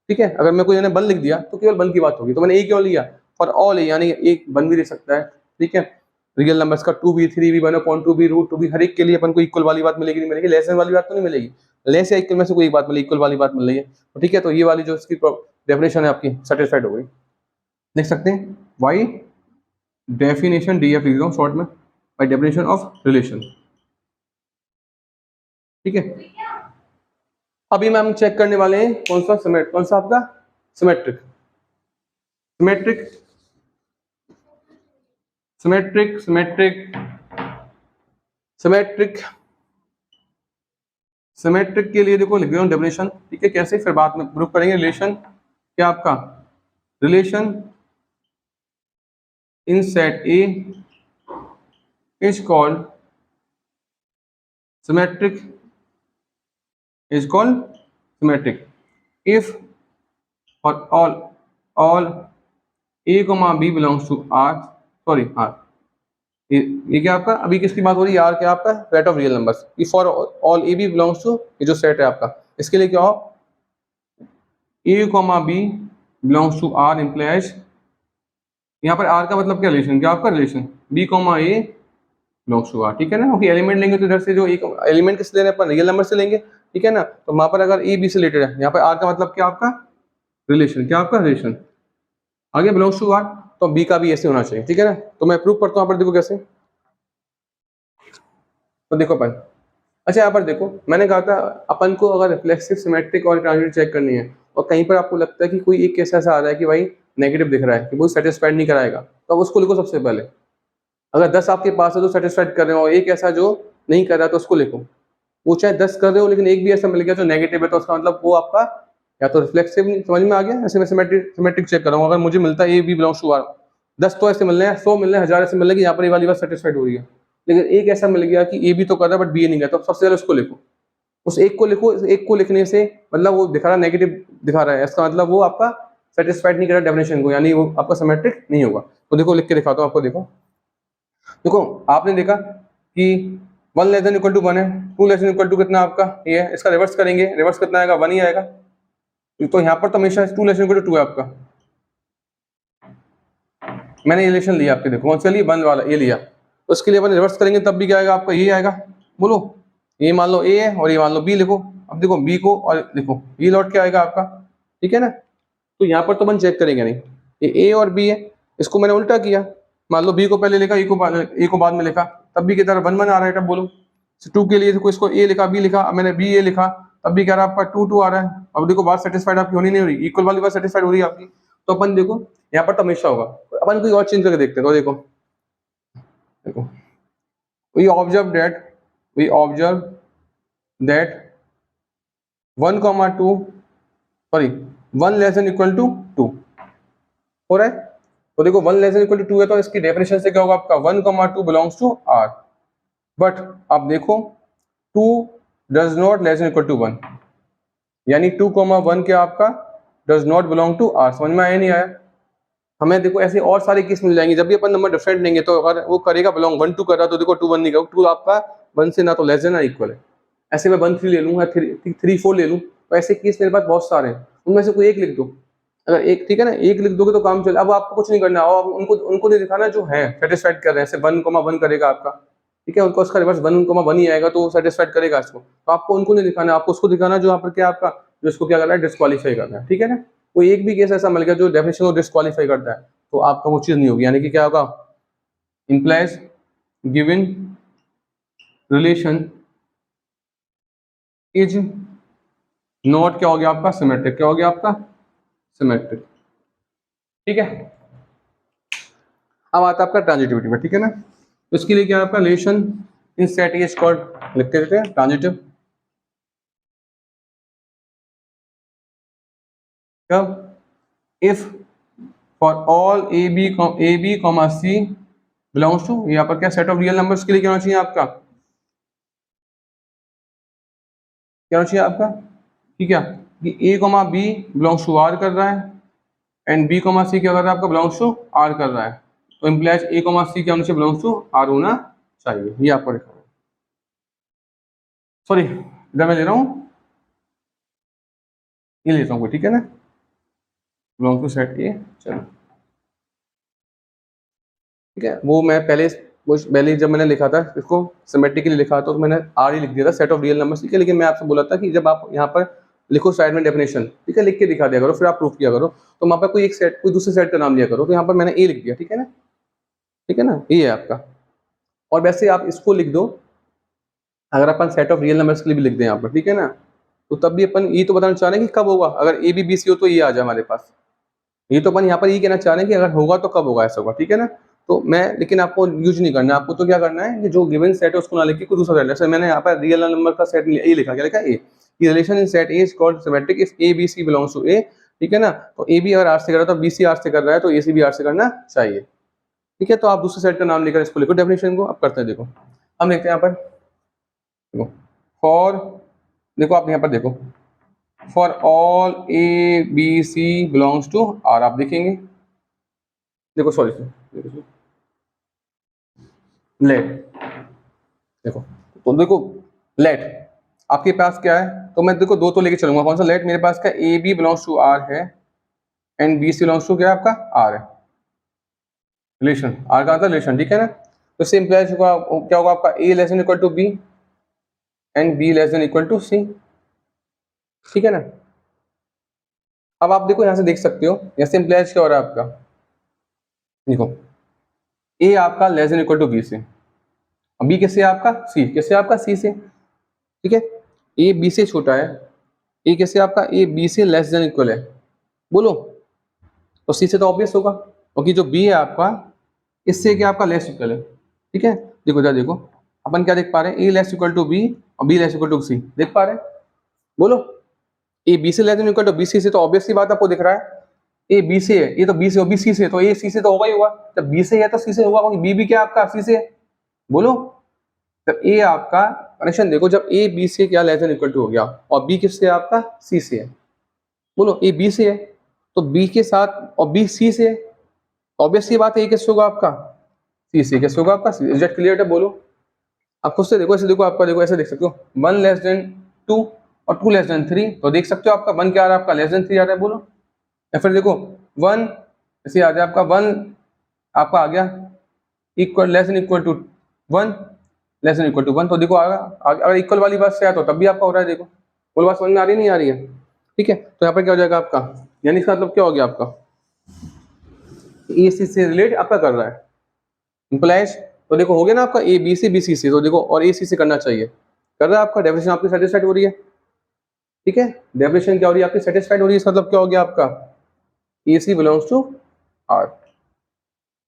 ठीक है। अगर मैं कोई मैंने 1 लिख दिया तो केवल 1 की बात होगी, तो मैंने ए क्यों लिया, फॉर ऑल ए, यानी एक 1 भी दे सकता है, ठीक है। रियल नंबर्स का 2 भी 3 भी 1/2 भी √2 भी, हर एक के लिए अपन को इक्वल वाली बात मिलेगी, नहीं मिलेगी, लेस देन वाली बात तो नहीं मिलेगी, लेस या इक्वल में से कोई एक बात मिलेगी, इक्वल वाली बात मिल रही है, तो ठीक है। तो ये वाली जो इसकी डेफिनेशन है आपकी सेटिस्फाइड हो गई। देख सकते हैं वाई डेफिनेशन डीएफ लिख रहा हूँ शॉर्ट में, बाय डेफिनेशन ऑफ रिलेशन, ठीक है। अभी मैम चेक करने वाले हैं कौन सा सिमेट्रिक, कौन सा आपका symmetric, symmetric symmetric symmetric symmetric symmetric के लिए देखो लिख रहा हूं डेफिनेशन, ठीक है, कैसे फिर बाद में प्रूफ करेंगे। रिलेशन क्या आपका, relation in set A is called symmetric, is called symmetric if और all A comma B belongs to R, sorry R, ये क्या आपका, अभी किसकी बात हो रही है, आर क्या आपका set of real numbers, for all A B belongs to, ये जो सेट है आपका, इसके लिए क्या हो, A comma B belongs to R implies, यहाँ पर आर का मतलब क्या रिलेशन, क्या आपका relation B comma A belongs to R, ठीक है ना, क्योंकि एलिमेंट लेंगे तो इधर से जो एक एलिमेंट किस ले रहे हैं अपन, रियल नंबर से लेंगे, ठीक है ना। तो वहां पर अगर ए बी से रिलेटेड है, यहाँ पर आर का मतलब क्या आपका रिलेशन, क्या आपका रिलेशन, आगे बिलोंग्स टू आर, तो बी का भी ऐसे होना चाहिए, ठीक है ना। तो मैं प्रूव करता हूँ, यहाँ पर देखो कैसे, तो देखो अपन, अच्छा यहाँ पर देखो मैंने कहा था अपन को अगर रिफ्लेक्सिव सिमेट्रिक और ट्रांजिटिव चेक करनी है, और कहीं पर आपको लगता है कि कोई एक केस ऐसा आ रहा है कि भाई नेगेटिव दिख रहा है कि वो सेटिस्फाइड नहीं कराएगा, तो अब उसको लिखो सबसे पहले। अगर 10 आपके पास है जो सेटिस्फाइड कर रहे हो, एक ऐसा जो नहीं कर रहा, तो उसको लिखो। वो चाहे 10 कर रहे हो लेकिन एक भी ऐसा मिल गया जो नेगेटिव है, तो उसका मतलब वो आपका या तो रिफ्लेक्सिव, समझ में आ गया। ऐसे मैं सिमेट्रिक चेक करूँगा, अगर मुझे मिलता है a B belongs to R, 10 तो ऐसे मिल रहे हैं, 100 मिल रहे हैं, 1000 ऐसे मिल रहे हैं कि यहाँ पर ये वाली बात सेटिस्फाइड हो रही है, लेकिन एक ऐसा मिल गया कि ए भी तो कर रहा है बट बी नहीं करता, तो सबसे पहले उसको लिखो। उस एक को लिखो, एक को लिखने से मतलब वो दिखा रहा नेगेटिव दिखा रहा है, इसका मतलब वो आपका सेटिस्फाइड नहीं कर रहा डेफिनेशन को, यानी वो आपका सिमेट्रिक नहीं होगा। तो देखो लिख के दिखाता हूँ आपको, देखो देखो आपने देखा कि 1 लेस देन इक्वल टू 1 है, 2 लेस देन इक्वल टू कितना आपका ये है, इसका रिवर्स करेंगे, रिवर्स कितना आएगा 1 ही आएगा, तो यहाँ पर तो हमेशा 2 लेस देन इक्वल टू 2 है आपका। मैंने ये रिलेशन लिया आपके, देखो कौन सा लिया, 1 वाला ये लिया, उसके लिए अपन रिवर्स करेंगे तब भी क्या आएगा आपका, ये आएगा, बोलो ये मान लो ए है और ये मान लो बी लिखो, अब देखो बी को और देखो ये लौट के आएगा आपका, ठीक है ना। तो यहाँ पर तो अपन चेक करेंगे नहीं, ये ए और बी है, इसको मैंने उल्टा किया, मान लो बी को पहले लिखा, ए को बाद में लिखा, तब भी किधर 1 1 आ रहा है, तब बोलो टू के लिए देखो इसको ए लिखा, बी लिखा, अब मैंने बी ए लिखा, तब भी कह रहा है आपका टू टू आ रहा है। अब देखो बात सेटिस्फाइड आपकी होनी नहीं हो रही, इक्वल वाली बात सेटिस्फाइड हो रही है आपकी, तो अपन देखो यहाँ पर तो हमेशा होगा, अपन कोई और चेंज करके देखते हैं। तो देखो देखो we observe that 1 comma 2 sorry 1 less than equal to 2 हो रहा है। तो देखो 1 लेस देन इक्वल टू 2 है, तो इसकी डेफिनेशन से क्या होगा आपका 1 comma 2 belongs to R, but आप देखो 2 does not less than equal to 1, यानी 2 comma 1 क्या आपका does not belong to R। समझ में आया नहीं आया? हमें देखो ऐसे और सारे केस मिल जाएंगे, जब भी अपन नंबर डिफरेंट लेंगे तो अगर वो करेगा बिलोंग 1 2 कर रहा तो देखो 2 1 नहीं करेगा, 2 आपका 1 से ना तो लेस देन ना इक्वल है। ऐसे मैं 1 3 ले लूँ या 3 4 ले लूँ, तो ऐसे केस मेरे पास बहुत सारे हैं, उनमें से कोई एक लिख दो। अगर एक ठीक है ना, एक लिख दोगे तो काम चले। अब आपको कुछ नहीं करना, और उनको उनको नहीं दिखाना जो है सेटिस्फाइड कर रहे हैं। ऐसे 1 करेगा आपका, ठीक है, उनको उसका रिवर्स 1 ही आएगा तो वो सेटिस्फाइड करेगा इसको, तो आपको उनको नहीं दिखाना, आपको उसको दिखाना जो यहाँ पर क्या आपका जो इसको क्या कर रहा है डिस्क्वालीफाई कर रहा है, ठीक है ना। कोई एक भी केस ऐसा मिल गया जो डेफिनेशन को डिस्क्वालीफाई करता है तो आपका वो चीज नहीं होगी, यानी कि क्या होगा implies given relation is not क्या हो गया आपका सिमेट्रिक, क्या हो गया आपका सिमेट्रिक, ठीक है। अब आता है आपका ट्रांजिटिविटी में, ठीक है ना। तो इसके लिए क्या है आपका relation in set is called, लिखते रहते हैं ट्रांजिटिव। कब? If for all A B comma C belongs to, यहाँ पर क्या सेट ऑफ रियल नंबर्स के लिए क्या होना चाहिए आपका, क्या होना चाहिए आपका, ठीक है, कि A comma B belongs to R कर रहा है एंड बी कॉमा सी क्या कर रहा है आपका बिलोंग्स टू आर कर रहा है, तो इम्प्लाइज ए कॉमा सी क्या होना चाहिए बिलोंग्स टू आर होना चाहिए। ये आपको लिखा है, सॉरी इधर मैं ले रहा हूँ, ये लेता हूँ, ठीक है ना, बिलोंग टू सेट ए। चलो ठीक है, वो मैं पहले जब मैंने लिखा था इसको सिमेट्रिकली लिखा था तो मैंने आर ही लिख दिया था सेट ऑफ रियल नंबर्स, ठीक है। लेकिन मैं आपसे बोला था कि जब आप यहाँ पर लिखो साइड में डेफिनेशन, ठीक है, लिख के दिखा दिया करो, फिर आप प्रूफ किया करो, तो वहाँ पर कोई एक सेट कोई दूसरे सेट का नाम लिया करो, तो यहाँ पर मैंने ए लिख दिया, ठीक है ना, ठीक है ना, ये है आपका। और वैसे आप इसको लिख दो, अगर अपन सेट ऑफ रियल नंबर्स के लिए भी लिख दें यहाँ पर, ठीक है ना, तो तब भी अपन ये तो बताना चाह रहे हैं कि कब होगा, अगर ए बी बी सी हो तो ये आ जाए हमारे पास, ये तो अपन यहाँ पर ये कहना चाह रहे हैं कि अगर होगा तो कब होगा, ऐसा होगा, ठीक है ना। तो मैं लेकिन आपको यूज नहीं करना, आपको तो क्या करना है कि जो गिवन सेट है उसको ना लिख के कोई दूसरा सेट, जैसे मैंने यहाँ पर रियल नंबर का सेट ए लिखा, क्या लिखा A, relation in set A is called symmetric if A B C belongs to A, ठीक है ना। तो ए बी अगर आर से कर रहा है तो बी सी आर से कर रहा है, तो ए सी भी आर से करना चाहिए, ठीक है। तो आप दूसरे सेट का नाम लेकर इसको लिखो डेफिनेशन को, अब करते हैं। देखो हम लिखते हैं यहाँ पर, देखो फॉर, देखो आप यहाँ पर देखो for all A B C belongs to R, आप देखेंगे, देखो सॉरी लेट, देखो तो देखो लेट आपके पास क्या है, तो मैं देखो दो तो लेके चलूंगा, कौन सा लेट मेरे पास का A B belongs to R है and B C belongs to क्या है आपका आर है, रिलेशन आर का मतलब रिलेशन, ठीक है ना। तो सेम इम्प्लाइज क्या होगा आपका A less than equal to B and B less than equal to C, ठीक है ना। अब आप देखो यहाँ से देख सकते हो यहाँ से इम्प्लाइज क्या हो रहा है आपका, देखो ए आपका less than equal to b से, बी किससे आपका सी, किससे आपका सी से, ठीक है। ए बी से छोटा है, ए किससे आपका ए बी से लेस देन इक्वल है, बोलो, तो सी से तो ऑब्वियस होगा, क्योंकि जो बी है आपका इससे क्या आपका लेस इक्वल है, ठीक है। देखो जरा देखो अपन क्या देख पा रहे हैं, a less equal to b और b less equal to c, देख पा रहे हैं, बोलो। ए बी से less than equal to b c से, तो ऑब्वियस सी बात आपको दिख रहा है, ए बी से है, ये तो बी से बी सी से, तो ए सी से तो होगा ही होगा, जब बी से है तो सी से होगा, क्योंकि बी भी क्या आपका सी से है, बोलो। जब ए आपका कनेक्शन देखो, जब ए बी से क्या लेस देन इक्वल टू हो गया और बी किससे आपका सी से है, बोलो ए बी से है तो बी के साथ और बी सी से है, ऑब्वियस सी बात है, ए किससे होगा आपका सी से, किससे होगा आपका सी। इज दैट क्लियर है, बोलो। आप खुद से देखो, ऐसे देखो आपका, देखो ऐसे देख सकते हो 1 लेस देन 2 और 2 लेस देन 3, तो देख सकते हो आपका 1 क्या आ रहा है आपका लेस देन 3 आ रहा है, बोलो। या फिर देखो 1 ऐसे आ जाए आपका 1 आपका आ गया equal less than equal to 1 less than equal to 1, तो देखो अगर इक्वल वाली बात से आया तो तब भी आपका हो रहा है, देखो बोलो बात समझ में आ रही नहीं आ रही है, ठीक है। तो यहाँ पर क्या हो जाएगा आपका, यानी इसका मतलब क्या हो गया आपका ए सी से रिलेट आपका कर रहा है, इम्प्लाइज तो देखो हो गया ना आपका A B C B C सी, तो देखो और ए सी से करना चाहिए, कर रहा है आपका डेफिनेशन आपकी सेटिस्फाइड हो रही है, ठीक है। डेफिनेशन क्या हो रही है आपकी सेटिस्फाइड हो रही है, इसका मतलब क्या हो गया आपका ए सी बिलोंग्स टू आर,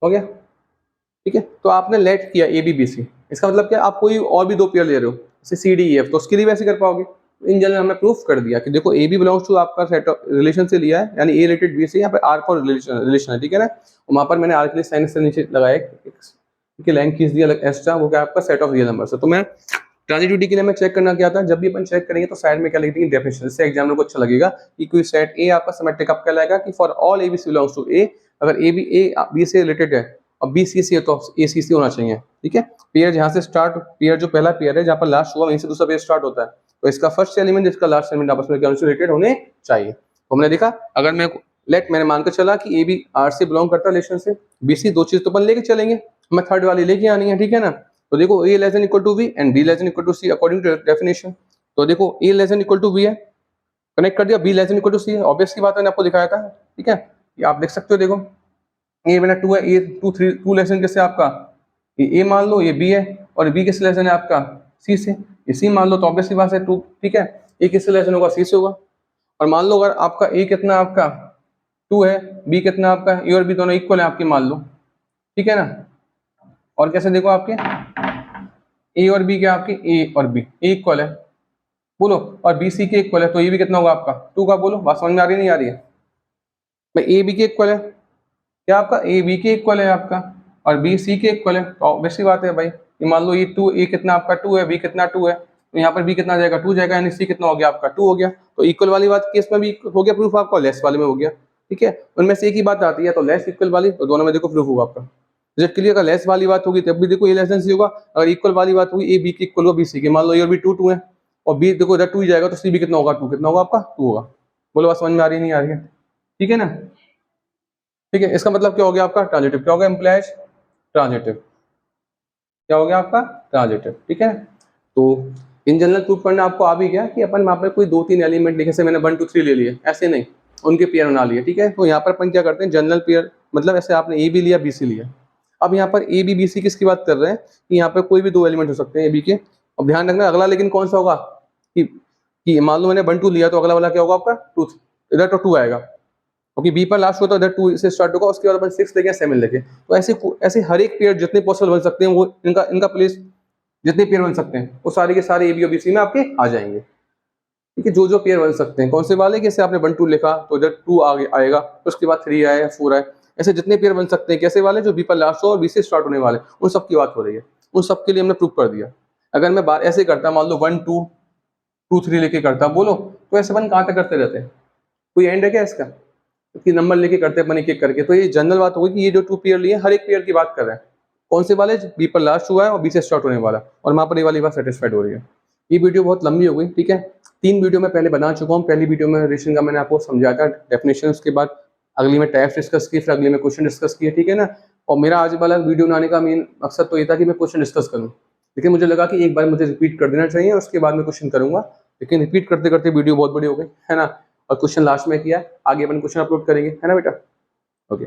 हो गया, ठीक है। तो आपने लेट किया ए बी बी सी, इसका मतलब क्या आप कोई और भी दो पेयर ले रहे हो जैसे सी डी ई एफ, तो उसके लिए वैसे कर पाओगे। इन जनरल हमने प्रूफ कर दिया कि देखो ए बी बिलोंग्स टू आपका सेट ऑफ रिलेशन से लिया है, यानी ए रिलेटेड बी से, यहाँ पे आर का रिलेशन है, ठीक है ना। वहाँ पर मैंने आर के लिए साइन से नीचे लगाया कि लैंग खींच दिया एक्स्ट्रा, वो क्या आपका सेट ऑफ रियल नंबर है। तो मैं ट्रांजिटिविटी के लिए मैं चेक करना क्या था, जब भी अपन चेक करेंगे तो साइड में क्या लिख देंगे डेफिनेशन, इससे एग्जामिनर को अच्छा लगेगा कि कोई सेट ए आपका सिमेट्रिक कब कहलाएगा कि for all A B C belongs to A, अगर ए बी से रिलेटेड है और बी सी सी है तो ए सी सी होना चाहिए, ठीक है। पेयर जहाँ से स्टार्ट, पेयर जो पहला पेयर है जहाँ पर लास्ट हुआ वहीं से दूसरा पेयर स्टार्ट होता है, तो इसका फर्स्ट एलिमेंट इसका लास्ट एलिमेंट आपस में रिलेटेड होने चाहिए। तो हमने देखा अगर मैं मैंने मानकर चला कि ए बी आर से बिलोंग करता है रिलेशन से, बी सी दो चीज तो अपन लेके चलेंगे, हमें थर्ड वाली लेके आनी है, ठीक है ना। तो देखो A less than equal to B and B less than equal to C according to definition. तो देखो A less than equal to B है, कनेक्ट कर दिया, B less than equal to C है, ऑब्वियस की बात मैंने आपको दिखाया था, ठीक है। ये आप देख सकते हो, देखो ए मैंने टू है, ए टू लेस देन किससे आपका ये ए मान लो, ये बी है, और बी किस लेस देन है आपका सी से, ये सी मान लो, तो ऑब्वियस की बात है टू, ठीक है। ए किससे लेस देन होगा सी से होगा, और मान लो अगर आपका ए कितना आपका टू है, बी कितना आपका ए और बी दोनों इक्वल है आपके मान लो, ठीक है ना। और कैसे देखो आपके ए और बी क्या आपके ए और बी ए इक्वल है बोलो, और बी सी के इक्वल है, तो ये भी कितना होगा आपका टू का, बोलो बात समझ में आ रही नहीं आ रही है। भाई ए बी के इक्वल है, क्या आपका ए बी के इक्वल है आपका, और बी सी के इक्वल है, तो ऑब्वियसली बात है भाई, ये मान लो ये टू, ए कितना आपका टू है, बी कितना टू है, तो यहाँ पर बी कितना जाएगा टू जाएगा, यानी सी कितना हो गया आपका टू हो गया। तो इक्वल वाली बात केस में भी हो गया प्रूफ आपका, लेस वाले में हो गया, ठीक है। उनमें से एक ही बात आती है, तो लेस इक्वल वाली, तो दोनों में देखो प्रूफ होगा आपका। जब क्लियर का लेस वाली बात होगी तब भी देखो ए लेस देन सी होगा, अगर इक्वल वाली बात होगी ए बी के इक्वल होगा बी सी के, मान लो ए और बी टू टू है, और बी देखो इधर टू ही जाएगा, तो सी भी कितना होगा टू, कितना होगा आपका टू होगा। बोलो बात समझ में आ रही नहीं आ रही है, ठीक है ना। ठीक है, इसका मतलब क्या हो गया आपका ट्रांजिटिव, क्या हो गया एम्प्लाइज ट्रांजिटिव, क्या हो गया आपका ट्रांजिटिव, ठीक है। तो इन जनरल प्रूफ करना आपको आ भी गया कि अपन वहाँ पर कोई दो तीन एलिमेंट लिखे से मैंने 1 2 3 ले लिए, ऐसे नहीं, उनके पेयर बना लिए, ठीक है। तो यहाँ पर अपन क्या करते हैं जनरल पेयर, मतलब ऐसे आपने ए बी लिया बी सी लिया, अब यहाँ पर ए बी बी सी किसकी बात कर रहे हैं कि यहाँ पर कोई भी दो एलिमेंट हो सकते हैं ए बी के। अब ध्यान रखना अगला लेकिन कौन सा होगा कि मान लो मैंने 1 2 लिया, तो अगला वाला क्या होगा आपका 2, इधर तो 2 आएगा क्योंकि बी पर लास्ट होता है, इधर 2 से स्टार्ट होगा, उसके बाद अपन 6 लेके 7 लेके, तो ऐसे हर एक पेयर जितने पॉसिबल बन सकते हैं वो इनका प्लेस जितने पेयर बन सकते हैं वो सारे के सारे ए बी और बी सी में आपके आ जाएंगे, ठीक है। जो पेयर बन सकते हैं कौन से वाले, जैसे आपने 1 2 लिखा तो इधर 2 आएगा, तो उसके बाद 3 आया 4 आए, ऐसे जितने पेयर बन सकते हैं कैसे वाले जो बी पर लास्ट हो और बी से स्टार्ट होने वाले, उन सब की बात हो रही है, उन सब के लिए हमने प्रूव कर दिया। अगर मैं बात ऐसे करता मान लो 1 2 2 3 लेके करता बोलो, तो ऐसे अपन कहाँ तक करते रहते हैं, कोई एंड है क्या इसका कि नंबर लेके करते अपन एक एक करके। तो ये जनरल बात होगी कि ये जो 2 पेयर लिए हर एक पेयर की बात कर रहे हैं, कौन से वाले बी पर लास्ट हुआ है और बी से स्टार्ट होने वाला, और वहाँ पर ये वाली बात सेटिस्फाइड हो रही है। ये वीडियो बहुत लंबी हो गई, ठीक है। 3 वीडियो मैं पहले बना चुका हूँ, पहली वीडियो में रिलेशन का मैंने आपको समझाया था डेफिनेशन, उसके बाद अगली में टाइप्स डिस्कस की, फिर अगली में क्वेश्चन डिस्कस किए, ठीक है ना। और मेरा आज वाला वीडियो बनाने का मेन मकसद तो ये था कि मैं क्वेश्चन डिस्कस करूँ, लेकिन मुझे लगा कि एक बार मुझे रिपीट कर देना चाहिए, उसके बाद मैं क्वेश्चन करूंगा, लेकिन रिपीट करते करते वीडियो बहुत बड़ी हो गई है ना, और क्वेश्चन लास्ट में किया, आगे अपन क्वेश्चन अपलोड करेंगे, है ना बेटा। ओके।